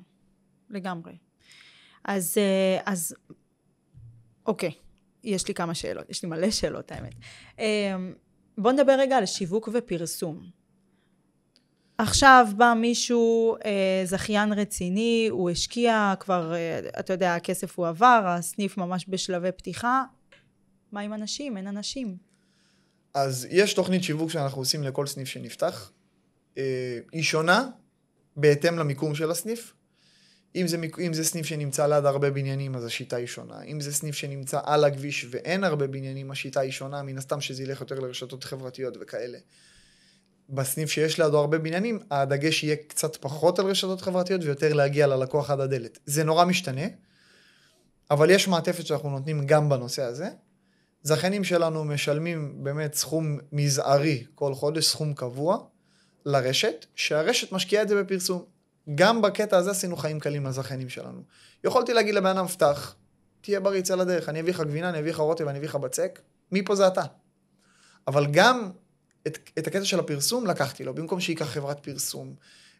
לגמרי. אז אוקיי. יש לי כמה שאלות. יש לי מלא שאלות, האמת. בוא נדבר רגע על שיווק ופרסום. עכשיו בא מישהו, זכיין רציני, הוא השקיע כבר, אתה יודע, הכסף הוא עבר, הסניף ממש בשלבי פתיחה. מה עם אנשים? אין אנשים. אז יש תוכנית שיווק שאנחנו עושים לכל סניף שנפתח. היא שונה בהתאם למיקום של הסניף. אם זה סניף שנמצא ליד הרבה בניינים, אז השיטה היא שונה. אם זה סניף שנמצא על הכביש ואין הרבה בניינים, השיטה היא שונה, מן הסתם שזה ילך יותר לרשתות חברתיות וכאלה. בסניף שיש לידו הרבה בניינים, הדגש יהיה קצת פחות על רשתות חברתיות ויותר להגיע ללקוח עד הדלת. זה נורא משתנה, אבל יש מעטפת שאנחנו נותנים גם בנושא הזה. זכיינים שלנו משלמים באמת סכום מזערי כל חודש, סכום קבוע לרשת, שהרשת משקיעה את זה בפרסום. גם בקטע הזה עשינו חיים קלים לזכיינים שלנו. יכולתי להגיד לבן אדם, פתח, תהיה בריא, צא לדרך, אני אביא לך גבינה, אני אביא לך רוטב, אני אביא לך בצק, מפה זה אתה. אבל גם את הקטע של הפרסום לקחתי לו, במקום שיקח חברת פרסום,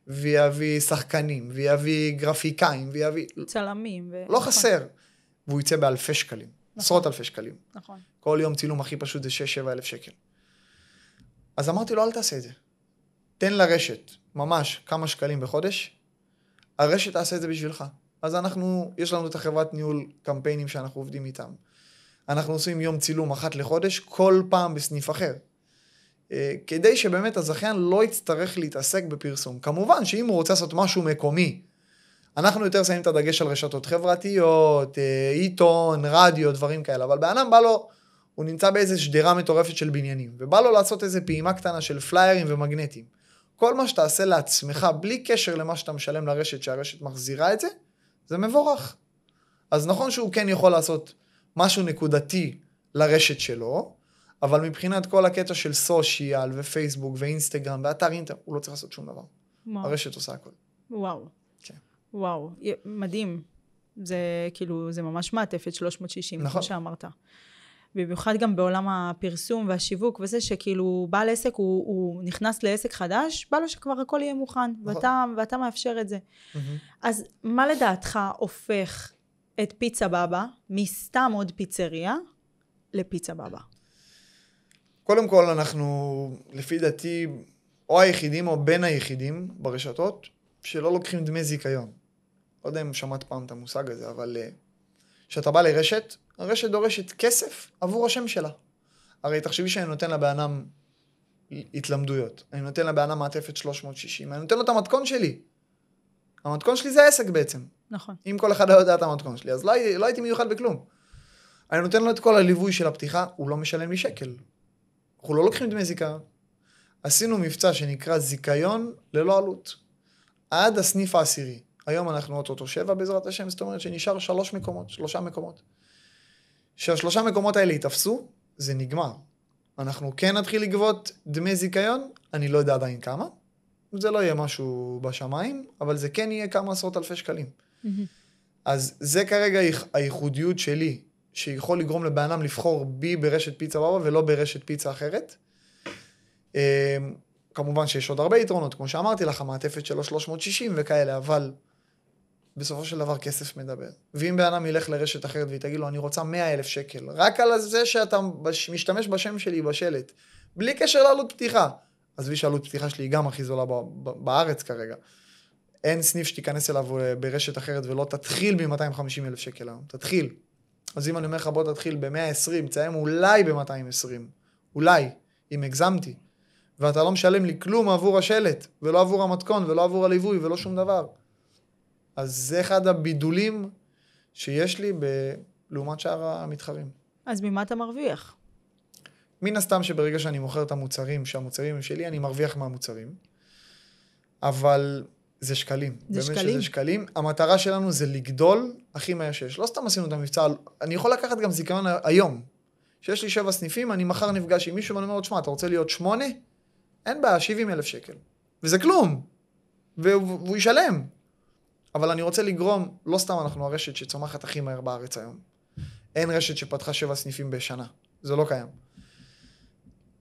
ויביא שחקנים, ויביא גרפיקאים, ויביא... צלמים. לא חסר. והוא יצא באלפי שקלים. עשרות אלפי שקלים. נכון. כל יום צילום הכי פשוט זה 6-7 אלף שקל. אז אמרתי לו, אל תעשה את זה. תן לרשת, ממש, כמה שקלים בחודש, הרשת תעשה את זה בשבילך. אז יש לנו את החברת ניהול קמפיינים שאנחנו עובדים איתם. אנחנו עושים יום צילום אחת לחודש, כל פעם בסניף אחר. כדי שבאמת הזכיין לא יצטרך להתעסק בפרסום. כמובן שאם הוא רוצה לעשות משהו מקומי, אנחנו יותר שמים את הדגש על רשתות חברתיות, עיתון, רדיו, דברים כאלה, אבל באדם בא לו, הוא נמצא באיזו שדרה מטורפת של בניינים, ובא לו לעשות איזו פעימה קטנה של פליירים ומגנטים. כל מה שתעשה לעצמך, בלי קשר למה שאתה משלם לרשת, שהרשת מחזירה את זה, זה מבורך. אז נכון שהוא כן יכול לעשות משהו נקודתי לרשת שלו, אבל מבחינת כל הקטע של סושיאל ופייסבוק ואינסטגרם ואתר אינטרנט, הוא לא צריך לעשות שום דבר. וואו. הרשת עושה הכל. וואו. כן. וואו, מדהים. זה כאילו, זה ממש מעטפת 360, נכון. כמו שאמרת. במיוחד גם בעולם הפרסום והשיווק, וזה שכאילו בעל עסק, הוא נכנס לעסק חדש, בא לו שכבר הכל יהיה מוכן, נכון. ואתה מאפשר את זה. אז מה לדעתך הופך את פיצה בבא, מסתם עוד פיצריה, לפיצה בבא? קודם כל אנחנו, לפי דעתי, או היחידים או בין היחידים ברשתות, שלא לוקחים דמי זיכיון. לא יודע אם שמעת פעם את המושג הזה, אבל כשאתה בא לרשת, הרשת דורשת כסף עבור השם שלה. הרי תחשבי שאני נותן לבענם התלמדויות, אני נותן לבענם מעטפת 360, אני נותן לו את המתכון שלי. המתכון שלי זה עסק בעצם. נכון. אם כל אחד לא יודע את המתכון שלי, אז לא הייתי מיוחד בכלום. אני נותן לו את כל הליווי של הפתיחה, הוא לא משלם לי שקל. אנחנו לא לוקחים דמי זיכיון. עשינו מבצע שנקרא זיכיון ללא עלות. עד הסניף העשירי. היום אנחנו אותו 7 בעזרת השם, זאת אומרת שנשאר 3 מקומות. כשהשלושה מקומות האלה יתפסו, זה נגמר. אנחנו כן נתחיל לגבות דמי זיכיון, אני לא יודע עדיין כמה. זה לא יהיה משהו בשמיים, אבל זה כן יהיה כמה עשרות אלפי שקלים. אז זה כרגע הייחודיות שלי, שיכול לגרום לבענם לבחור בי ברשת פיצה בבא ולא ברשת פיצה אחרת. כמובן שיש עוד הרבה יתרונות, כמו שאמרתי לך, המעטפת שלו 360 וכאלה, אבל בסופו של דבר כסף מדבר. ואם בענם ילך לרשת אחרת והיא לו, אני רוצה 100,000 שקל, רק על זה שאתה משתמש בשם שלי בשלט, בלי קשר לעלות פתיחה. אז ויש עלות פתיחה שלי גם הכי זולה בארץ כרגע. אין סניף שתיכנס אליו ברשת אחרת ולא תתחיל ב-250,000 שקל היום. תתחיל. אז אם אני אומר לך בוא תתחיל ב-120, תסיים אולי ב-220. אולי, אם הגזמתי. ואתה לא משלם לי כלום עבור השלט, ולא עבור המתכון, ולא עבור הליווי, ולא שום דבר. אז זה אחד הבידולים שיש לי לעומת שאר המתחרים. אז ממה אתה מרוויח? מן הסתם שברגע שאני מוכר את המוצרים, שהמוצרים הם שלי, אני מרוויח מהמוצרים. אבל זה שקלים. זה באמת שקלים? שזה שקלים. המטרה שלנו זה לגדול הכי מהר שיש. לא סתם עשינו את המבצע, אני יכול לקחת גם זיכיון היום. שיש לי 7 סניפים, אני מחר נפגש עם מישהו ואני אומר לו, תשמע, אתה רוצה להיות 8? אין בעיה, 70,000 שקל. וזה כלום. והוא ישלם. אבל אני רוצה לגרום, לא סתם אנחנו הרשת שצומחת הכי מהר בארץ היום. אין רשת שפתחה 7 סניפים בשנה. זה לא קיים.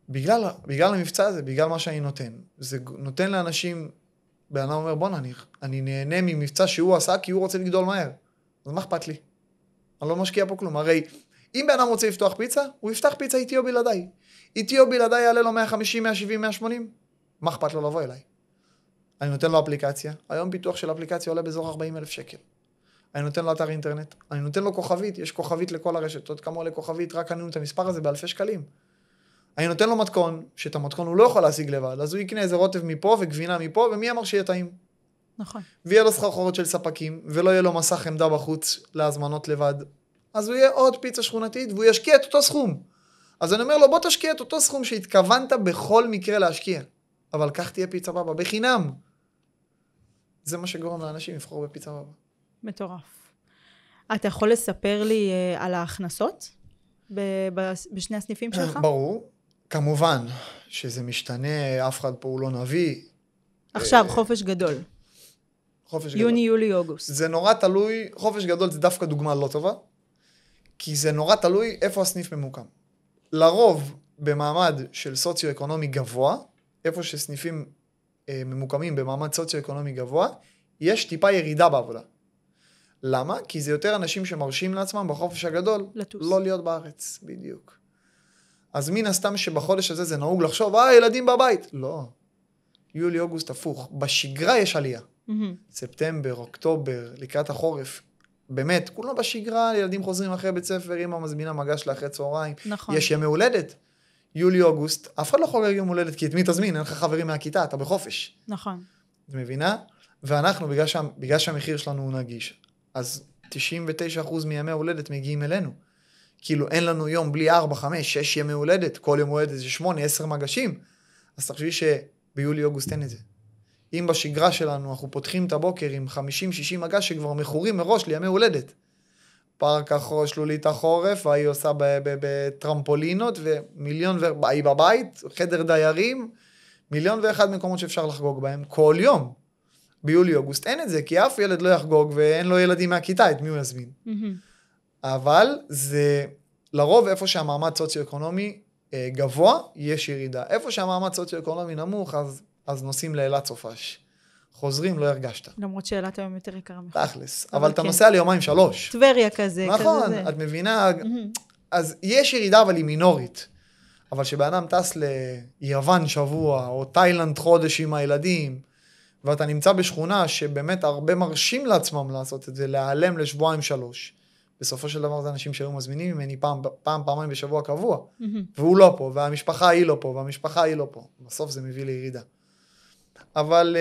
בגלל המבצע הזה, בגלל מה שאני נותן, זה נותן לאנשים, באדם אומר, בוא נניח, אני נהנה ממבצע שהוא עשה, כי הוא רוצה לגדול מהר. אז מה אכפת לי? אני לא משקיע פה כלום. הרי, אם באדם רוצה לפתוח פיצה, הוא יפתח פיצה איתי או בלעדיי. איתי או בלעדיי יעלה לו 150, 170, 180. מה אכפת לו לבוא אליי? אני נותן לו אפליקציה. היום פיתוח של אפליקציה עולה באזור 40,000 שקל. אני נותן לו אתר אינטרנט. אני נותן לו כוכבית. יש כוכבית לכל הרשתות. כמה עולה כוכבית? רק קנינו את המספר הזה באלפי שקלים. אני נותן לו מתכון, שאת המתכון הוא לא יכול להשיג לבד, אז הוא יקנה איזה רוטב מפה וגבינה מפה, ומי אמר שיהיה טעים? נכון. ויהיה לו סחרחורות של ספקים, ולא יהיה לו מסך עמדה בחוץ להזמנות לבד. אז הוא יהיה עוד פיצה שכונתית, והוא ישקיע את אותו סכום. אז אני אומר לו, בוא תשקיע את אותו סכום שהתכוונת בכל מקרה להשקיע. אבל כך תהיה פיצה בבא, בחינם. זה מה שגורם לאנשים לבחור בפיצה בבא. מטורף. אתה יכול לספר לי על ההכנסות בשני הסניפים שלך? ברור. כמובן שזה משתנה, אף אחד פה הוא לא נביא. עכשיו, חופש גדול. חופש גדול. יוני, יולי, אוגוסט. זה נורא תלוי, חופש גדול זה דווקא דוגמה לא טובה, כי זה נורא תלוי איפה הסניף ממוקם. לרוב, במעמד של סוציו-אקונומי גבוה, איפה שסניפים ממוקמים במעמד סוציו-אקונומי גבוה, יש טיפה ירידה בעבודה. למה? כי זה יותר אנשים שמרשים לעצמם בחופש הגדול, לטוס. לא להיות בארץ, בדיוק. אז מן הסתם שבחודש הזה זה נהוג לחשוב, ילדים בבית. לא. יולי, אוגוסט, הפוך. בשגרה יש עלייה. ספטמבר, אוקטובר, לקראת החורף. באמת, כולנו בשגרה, ילדים חוזרים אחרי בית ספר, אמא מזמינה מגש לאחרי צהריים. נכון. יש ימי הולדת. יולי, אוגוסט, אף אחד לא יכול יום הולדת, כי את מי תזמין? אין לך חברים מהכיתה, אתה בחופש. נכון. את מבינה? ואנחנו, בגלל שהמחיר שלנו הוא נגיש, אז 99% מימי הולדת מגיעים אלינו. כאילו אין לנו יום בלי 4, 5, 6 ימי הולדת, כל יום הולדת זה 8, 10 מגשים. אז תחשבי שביולי, אוגוסט אין את זה. אם בשגרה שלנו אנחנו פותחים את הבוקר עם 50-60 מגש שכבר מכורים מראש לימי הולדת. פארק החורש, שלולית החורף, והיא עושה בטרמפולינות, והיא בבית, חדר דיירים, 1,001 מקומות שאפשר לחגוג בהם כל יום. ביולי, אוגוסט אין את זה, כי אף ילד לא יחגוג ואין לו ילדים מהכיתה, את מי הוא יזמין. אבל זה לרוב איפה שהמעמד סוציו-אקונומי גבוה, יש ירידה. איפה שהמעמד סוציו-אקונומי נמוך, אז נוסעים לאילת סופש. חוזרים, לא הרגשת. למרות שאילת היום יותר יקרה מחוץ. תכלס. אבל אתה נוסע ליומיים 3. טבריה כזה. נכון, את מבינה. אז יש ירידה, אבל היא מינורית. אבל שבאדם טס ליוון שבוע, או תאילנד חודש עם הילדים, ואתה נמצא בשכונה שבאמת הרבה מרשים לעצמם לעשות את זה, להיעלם לשבועיים 3. בסופו של דבר זה אנשים שהיו מזמינים ממני פעמיים בשבוע קבוע, והוא לא פה, והמשפחה היא לא פה, והמשפחה היא לא פה. בסוף זה מביא לירידה. אבל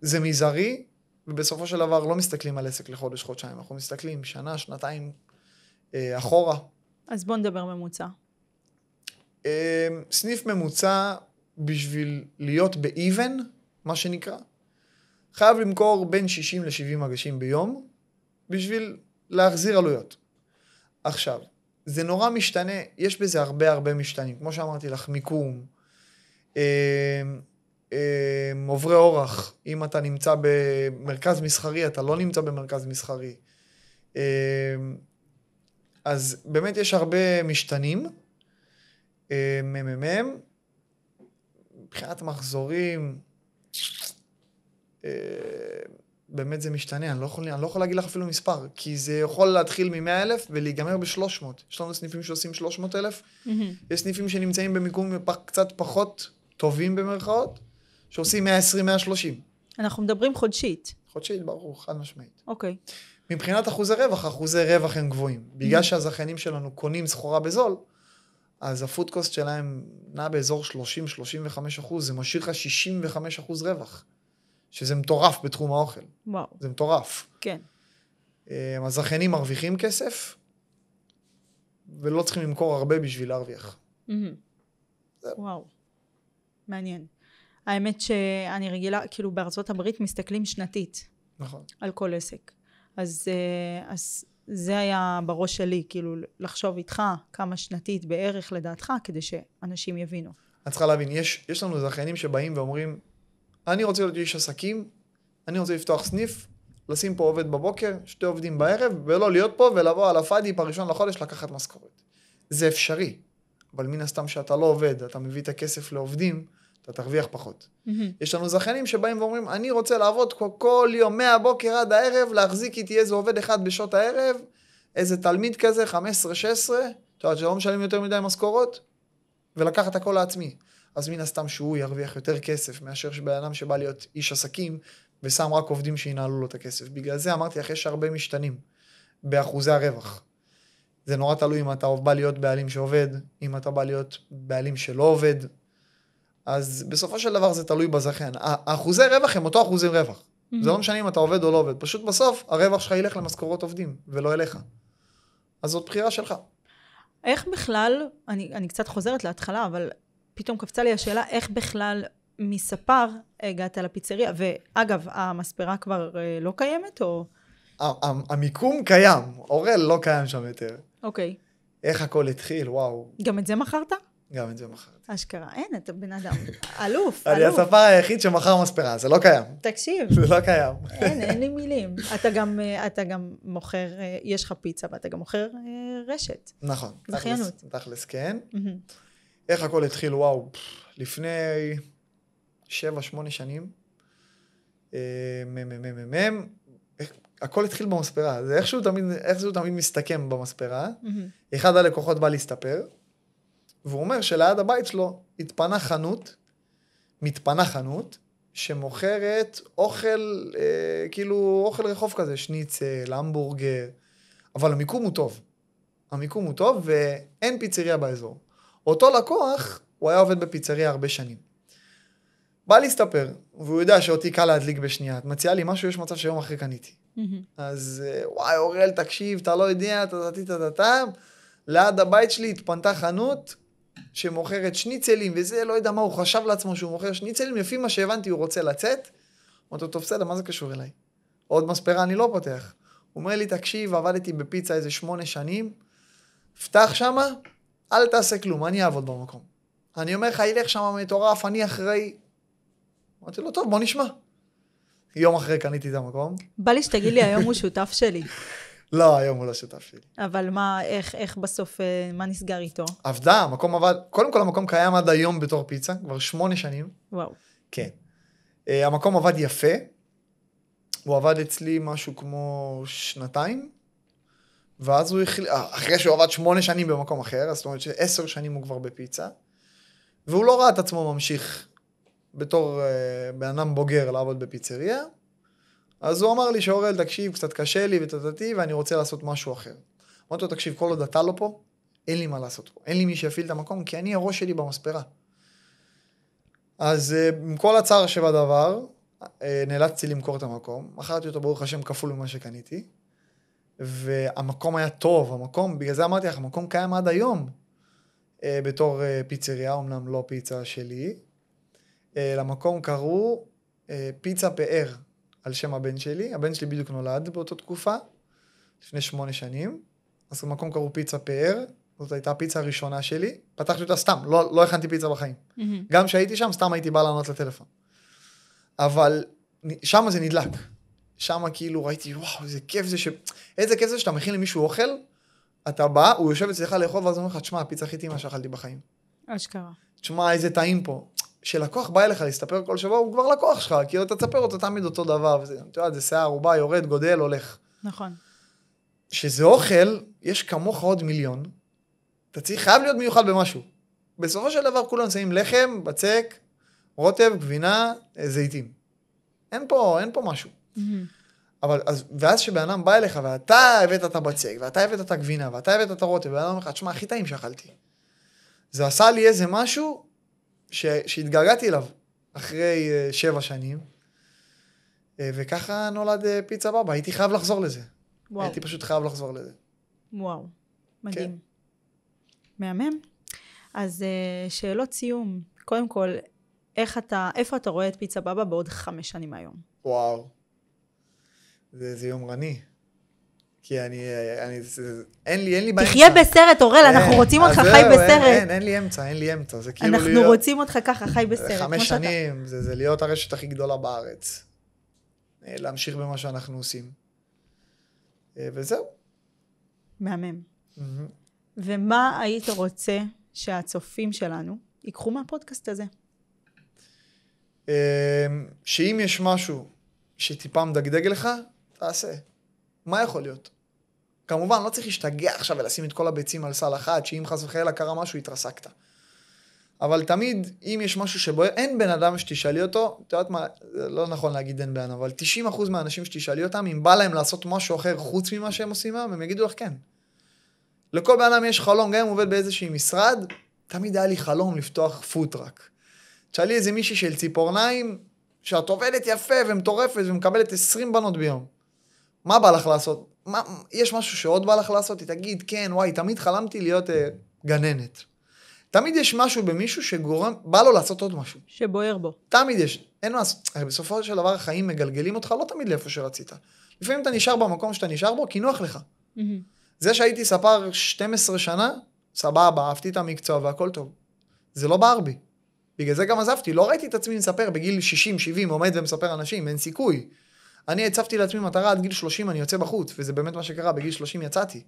זה מזערי, ובסופו של דבר לא מסתכלים על עסק לחודש, חודשיים, אנחנו מסתכלים שנה, שנתיים אחורה. אז בוא נדבר ממוצע. סניף ממוצע בשביל להיות באיבן, מה שנקרא, חייב למכור בין 60 ל-70 מגשים ביום, בשביל להחזיר עלויות. עכשיו, זה נורא משתנה, יש בזה הרבה משתנים, כמו שאמרתי לך, מיקום, עוברי אורח, אם אתה נמצא במרכז מסחרי, אתה לא נמצא במרכז מסחרי. אז באמת יש הרבה משתנים, מבחינת מחזורים, באמת זה משתנה, אני לא יכול להגיד לך אפילו מספר, כי זה יכול להתחיל מ-100,000 ולהיגמר ב-300. יש לנו סניפים שעושים 300,000, יש סניפים שנמצאים במיקום קצת פחות טובים במרכאות, שעושים 120, 130. אנחנו מדברים חודשית. חודשית, ברור, חד משמעית. אוקיי. מבחינת אחוזי רווח הם גבוהים. בגלל שהזכיינים שלנו קונים סחורה בזול, אז הפודקוסט שלהם נע באזור 30-35%, זה משאיר לך 65% רווח. שזה מטורף בתחום האוכל. וואו. זה מטורף. כן. הזכיינים מרוויחים כסף, ולא צריכים למכור הרבה בשביל להרוויח. וואו. מעניין. האמת שאני רגילה, כאילו בארצות הברית מסתכלים שנתית. נכון. על כל עסק. אז זה היה בראש שלי, כאילו לחשוב איתך כמה שנתית בערך לדעתך, כדי שאנשים יבינו. את צריכה להבין, יש לנו זכיינים שבאים ואומרים, אני רוצה להיות איש עסקים, אני רוצה לפתוח סניף, לשים פה עובד בבוקר, 2 עובדים בערב, ולא להיות פה ולבוא על הפאדי בראשון לחודש לקחת משכורת. זה אפשרי, אבל מן הסתם שאתה לא עובד, אתה מביא את הכסף לעובדים, אתה תרוויח פחות. יש לנו זכיינים שבאים ואומרים, אני רוצה לעבוד כל יום מהבוקר עד הערב, להחזיק איתי איזה עובד אחד בשעות הערב, איזה תלמיד כזה, 15-16, שלא משלם יותר מדי משכורות, ולקחת הכל לעצמי. אז מן הסתם שהוא ירוויח יותר כסף, מאשר שבאדם שבא להיות איש עסקים, ושם רק עובדים שינהלו לו את הכסף. בגלל זה אמרתי לך, יש הרבה משתנים באחוזי הרווח. זה נורא תלוי אם אתה בא להיות בעלים שעובד, אם אתה בא להיות בעלים שלא עובד, אז בסופו של דבר זה תלוי בזכיין. האחוזי רווח הם אותו אחוזי רווח. זה לא משנה אם אתה עובד או לא עובד. פשוט בסוף הרווח שלך ילך למשכורות עובדים, ולא אליך. אז זאת בחירה שלך. איך בכלל, אני קצת חוזרת להתחלה, אבל פתאום קפצה לי השאלה, איך בכלל מספר הגעת לפיצריה? ואגב, המספרה כבר לא קיימת או? המיקום קיים, אורל לא קיים שם יותר. אוקיי. איך הכל התחיל, וואו. גם את זה מכרת? גם את זה מכרתי. אשכרה, אין, אתה בן אדם. אלוף. אני הספר היחיד שמכר מספרה, זה לא קיים. תקשיב. זה לא קיים. אין לי מילים. אתה גם מוכר, יש לך פיצה, ואתה גם מוכר רשת. נכון. זכיינות. תכלס, כן. איך הכל התחיל, וואו, לפני 7-8 שנים, הכל התחיל במספרה, זה איכשהו תמיד מסתכם במספרה. אחד הלקוחות בא להסתפר, והוא אומר שליד הבית שלו מתפנה חנות, שמוכרת אוכל, כאילו אוכל רחוב כזה, שניצל, המבורגר, אבל המיקום הוא טוב, ואין פיצריה באזור. אותו לקוח, הוא היה עובד בפיצריה הרבה שנים. בא להסתפר, והוא יודע שאותי קל להדליק בשנייה. את מציעה לי משהו, יש מצב שיום אחרי קניתי. אז וואי, אורל, תקשיב, אתה לא יודע, ליד הבית שלי התפנתה חנות, שמוכרת שניצלים, וזה לא יודע מה, הוא חשב לעצמו שהוא מוכר שניצלים, לפי מה שהבנתי, הוא רוצה לצאת. אמרתי, טוב, בסדר, מה זה קשור אליי? עוד מספרה אני לא פותח. הוא אומר לי, תקשיב, עבדתי בפיצה איזה 8 שנים, פתח שמה, אל תעשה כלום, אני אעבוד במקום. אני אומר לך, ילך שמה מטורף, אני אחראי. אמרתי לו, טוב, בוא נשמע. יום אחרי קניתי את המקום. בא לי שתגיד לי, היום הוא שותף שלי. לא, היום הוא לא שותף שלי. אבל מה, איך בסוף, מה נסגר איתו? עבדה, המקום עבד, קודם כל המקום קיים עד היום בתור פיצה, כבר 8 שנים. וואו. כן. המקום עבד יפה, הוא עבד אצלי משהו כמו 2, ואז הוא אחרי שהוא עבד 8 שנים במקום אחר, זאת אומרת ש10 שנים הוא כבר בפיצה, והוא לא ראה את עצמו ממשיך בתור באדם בוגר לעבוד בפיצריה, אז הוא אמר לי שאורל, תקשיב, קצת קשה לי ותתתי, ואני רוצה לעשות משהו אחר. אמרתי לו, תקשיב, כל עוד אתה לא פה, אין לי מה לעשות פה. אין לי מי שיפעיל את המקום, כי אני הראש שלי במספרה. אז עם כל הצער שבדבר, נאלצתי למכור את המקום, מכרתי אותו ברוך השם כפול ממה שקניתי, והמקום היה טוב, בגלל זה אמרתי לך, המקום קיים עד היום, בתור פיצריה, אומנם לא פיצה שלי, למקום קראו פיצה פאר, על שם הבן שלי בדיוק נולד באותה תקופה, לפני 8 שנים, אז למקום קראו פיצה פאר, זאת הייתה הפיצה הראשונה שלי, פתחתי אותה סתם, לא הכנתי פיצה בחיים. גם כשהייתי שם, סתם הייתי בא לענות לטלפון. אבל שם זה נדלק. שם כאילו ראיתי, וואו, איזה כיף זה שאתה מכין למישהו אוכל, אתה בא, הוא יושב אצלך לאכול, ואז הוא אומר לך, תשמע, הפיצה הכי טעימה שאכלתי בחיים. אשכרה. תשמע, איזה טעים פה. כשלקוח בא אליך להסתפר כל שבוע, הוא כבר לקוח שלך, כי אתה תספר אותו תמיד אותו דבר, וזה, אתה יודע, זה שיער, הוא בא, יורד, גודל, הולך. נכון. שזה אוכל, יש כמוך עוד מיליון, אתה צריך, חייב להיות מיוחד במשהו. בסופו של דבר כולם שמים לחם, בצק, רוטב, גבינה, זיתים. אין פה משהו. אבל, ואז שבאדם בא אליך, ואתה הבאת את הבצק, ואתה הבאת את הגבינה, ואתה הבאת את הרוטב, ואדם אומר לך, תשמע, הכי טעים שאכלתי. זה עשה לי איזה משהו שהתגעגעתי אליו אחרי 7 שנים, וככה נולד פיצה בבא. הייתי חייב לחזור לזה. וואו. הייתי פשוט חייב לחזור לזה. וואו, מדהים. כן. מהמם. אז שאלות סיום. קודם כל, איפה אתה רואה את פיצה בבא בעוד 5 שנים היום? וואו. זה יומרני. כי אין לי באמצע. תחיה בסרט, אורל, אנחנו רוצים אותך חי בסרט. אין לי אמצע. זה כאילו אנחנו רוצים אותך ככה חי בסרט. 5 שנים, זה להיות הרשת הכי גדולה בארץ. להמשיך במה שאנחנו עושים. וזהו. מהמם. ומה היית רוצה שהצופים שלנו ייקחו מהפודקאסט הזה? שאם יש משהו שטיפה מדגדג לך, תעשה. מה יכול להיות? כמובן, לא צריך להשתגע עכשיו ולשים את כל הביצים על סל אחד, שאם חס וחלילה קרה משהו, התרסקת. אבל תמיד, אם יש משהו שבו אין בן אדם שתשאלי אותו, אתה יודעת מה, לא נכון להגיד אין בן, אבל 90% מהאנשים שתשאלי אותם, אם בא להם לעשות משהו אחר חוץ ממה שהם עושים, הם יגידו לך כן. לכל בן אדם יש חלום, גם אם הוא עובד באיזושהי משרד, תמיד היה לי חלום לפתוח פוטראק. תשאלי איזה מישהי של ציפורניים, שאת עובדת יפה ומטורפת ומקבלת 20 בנות ביום. מה בא לך לעשות? יש משהו שעוד בא לך לעשות? היא תגיד, כן, וואי, תמיד חלמתי להיות גננת. תמיד יש משהו במישהו שגורם, בא לו לעשות עוד משהו. שבוער בו. תמיד יש. אין מה לעשות. בסופו של דבר החיים מגלגלים אותך לא תמיד לאיפה שרצית. לפעמים אתה נשאר במקום שאתה נשאר בו, כי נוח לך. זה שהייתי ספר 12 שנה, סבבה, אהבתי את המקצוע והכל טוב. זה לא בער בי. בגלל זה גם עזבתי. לא ראיתי את עצמי מספר בגיל 60-70, עומד ומספר אנשים, אין סיכוי. אני הצבתי לעצמי מטרה עד גיל 30, אני יוצא בחוץ, וזה באמת מה שקרה, בגיל 30 יצאתי.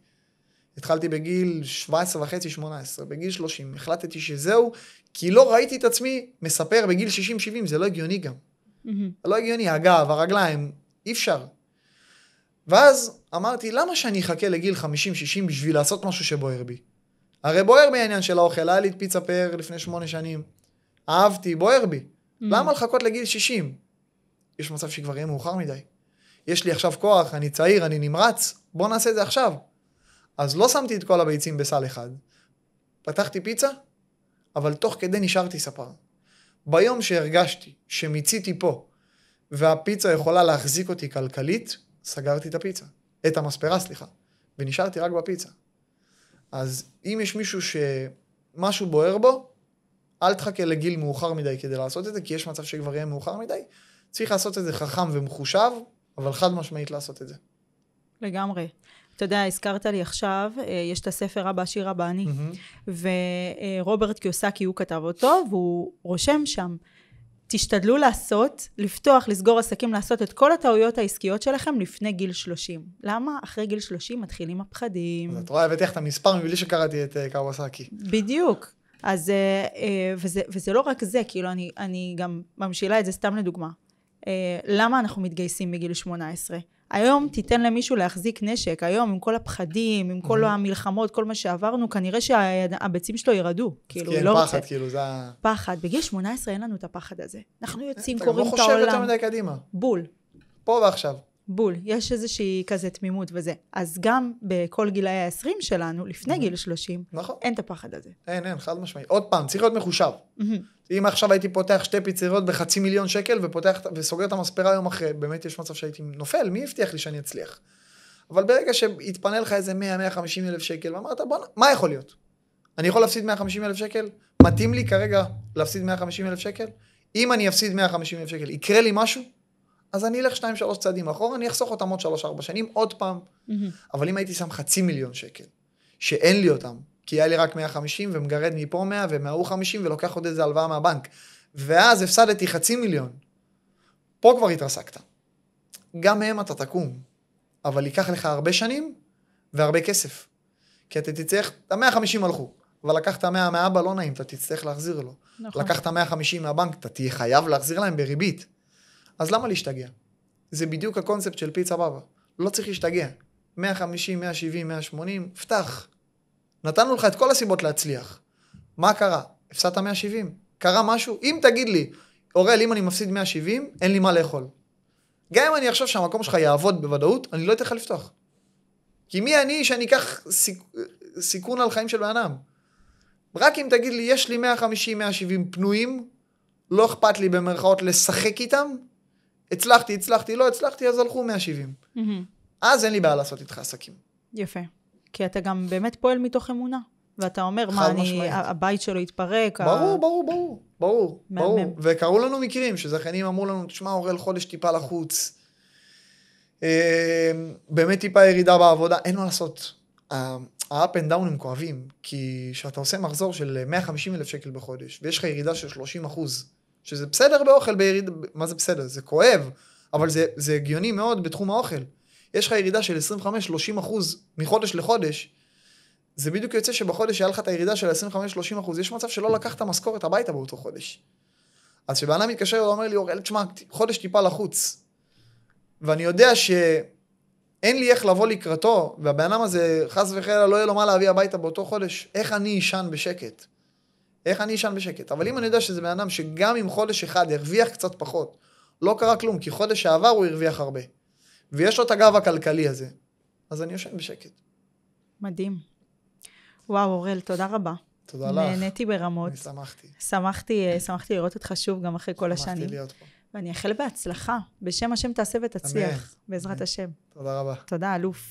התחלתי בגיל 17.5-18, בגיל 30, החלטתי שזהו, כי לא ראיתי את עצמי מספר בגיל 60-70, זה לא הגיוני גם. זה לא הגיוני, הגב, הרגליים, אי אפשר. ואז אמרתי, למה שאני אחכה לגיל 50-60 בשביל לעשות משהו שבוער בי? הרי בוער בי העניין של האוכל, היה לי את פיצה פאר לפני 8 שנים, אהבתי, בוער בי. למה לחכות לגיל 60? יש מצב שכבר יהיה מאוחר מדי. יש לי עכשיו כוח, אני צעיר, אני נמרץ, בוא נעשה את זה עכשיו. אז לא שמתי את כל הביצים בסל אחד. פתחתי פיצה, אבל תוך כדי נשארתי ספר. ביום שהרגשתי שמיציתי פה, והפיצה יכולה להחזיק אותי כלכלית, סגרתי את הפיצה. את המספרה, סליחה. ונשארתי רק בפיצה. אז אם יש מישהו שמשהו בוער בו, אל תחכה לגיל מאוחר מדי כדי לעשות את זה, כי יש מצב שכבר יהיה מאוחר מדי. צריך לעשות את זה חכם ומחושב, אבל חד משמעית לעשות את זה. לגמרי. אתה יודע, הזכרת לי עכשיו, יש את הספר אבא עשיר אבא עני, ורוברט קיוסקי הוא כתב אותו, והוא רושם שם, תשתדלו לפתוח, לסגור עסקים, לעשות את כל הטעויות העסקיות שלכם לפני גיל 30. למה? אחרי גיל 30 מתחילים הפחדים. אז את רואה, הבאתי לך את המספר מבלי שקראתי את קיוסקי. בדיוק. אז, וזה לא רק זה, כאילו אני גם ממשילה את זה סתם לדוגמה. למה אנחנו מתגייסים בגיל 18? היום תיתן למישהו להחזיק נשק, היום עם כל הפחדים, עם כל המלחמות, כל מה שעברנו, כנראה שהביצים שלו ירדו. כאילו, כן, לא פחד, רוצה. כאילו, זה... פחד. בגיל 18 אין לנו את הפחד הזה. אנחנו יוצאים, אתה קוראים לא את העולם. חושב יותר מדי קדימה. בול. פה ועכשיו. בול, יש איזושהי כזה תמימות וזה. אז גם בכל גילאי ה-20 שלנו, לפני גיל 30, נכון. אין את הפחד הזה. אין, חד משמעי. עוד פעם, צריך להיות מחושב. אם עכשיו הייתי פותח 2 פיצריות ב500,000 שקל, וסוגר את המספרה יום אחרי, באמת יש מצב שהייתי נופל, מי הבטיח לי שאני אצליח? אבל ברגע שהתפנה לך איזה 100,000-150,000 שקל, ואמרת, בוא, מה יכול להיות? אני יכול להפסיד 150,000 שקל? מתאים לי כרגע להפסיד 150,000 שקל? אם אני אפסיד 150,000 שקל, יקרה לי משהו? אז אני אלך 2-3 צעדים אחורה, אני אחסוך אותם עוד 3-4 שנים, עוד פעם. אבל אם הייתי שם 500,000 שקל, שאין לי אותם, כי היה לי רק 150 ומגרד מפה 100 ומהוא 50 ולוקח עוד איזה הלוואה מהבנק, ואז הפסדתי 500,000, פה כבר התרסקת. גם מהם אתה תקום, אבל ייקח לך הרבה שנים והרבה כסף. כי אתה תצטרך, ה-150 הלכו, אבל לקחת 100 מהאבא לא נעים, אתה תצטרך להחזיר לו. נכון. לקחת 150 מהבנק, אתה תהיה חייב להחזיר להם בריבית. אז למה להשתגע? זה בדיוק הקונספט של פיצה בבא. לא צריך להשתגע. 150, 170, 180, פתח. נתנו לך את כל הסיבות להצליח. מה קרה? הפסדת 170. קרה משהו? אם תגיד לי, אורל, אם אני מפסיד 170, אין לי מה לאכול. גם אם אני אחשוב שהמקום שלך יעבוד בוודאות, אני לא אתן לך לפתוח. כי מי אני שאני אקח סיכון על חיים של בן-אדם? רק אם תגיד לי, יש לי 150, 170 פנויים, לא אכפת לי במרכאות לשחק איתם, הצלחתי, לא הצלחתי, אז הלכו 170. אז אין לי בעיה לעשות איתך עסקים. יפה. כי אתה גם באמת פועל מתוך אמונה. ואתה אומר, מה, הבית שלו יתפרק? ברור. וקראו לנו מקרים, שזכיינים אמרו לנו, תשמע, אורל, חודש טיפה לחוץ. באמת טיפה ירידה בעבודה, אין מה לעשות. ה-up and down הם כואבים, כי שאתה עושה מחזור של 150,000 שקל בחודש, ויש לך ירידה של 30%, שזה בסדר באוכל, מה זה בסדר? זה כואב, אבל זה הגיוני מאוד בתחום האוכל. יש לך ירידה של 25-30% מחודש לחודש, זה בדיוק יוצא שבחודש שהיה לך את הירידה של 25-30%, יש מצב שלא לקחת משכורת הביתה באותו חודש. אז שבאדם מתקשר, הוא אומר לי, אורל, תשמע, חודש טיפה לחוץ. ואני יודע שאין לי איך לבוא לקראתו, והבאדם הזה חס וחלילה לא יהיה לו מה להביא הביתה באותו חודש, איך אני ישן בשקט? אבל אם אני יודע שזה באדם שגם אם חודש אחד הרוויח קצת פחות, לא קרה כלום, כי חודש שעבר הוא הרוויח הרבה. ויש לו את הגב הכלכלי הזה, אז אני יושן בשקט. מדהים. וואו, אורל, תודה רבה. תודה לך. נהניתי ברמות. אני שמחתי לראות אותך שוב גם אחרי כל השנים. שמחתי להיות פה. ואני אאחל בהצלחה. בשם השם תעשה ותצליח. בעזרת השם. תודה רבה. תודה, אלוף.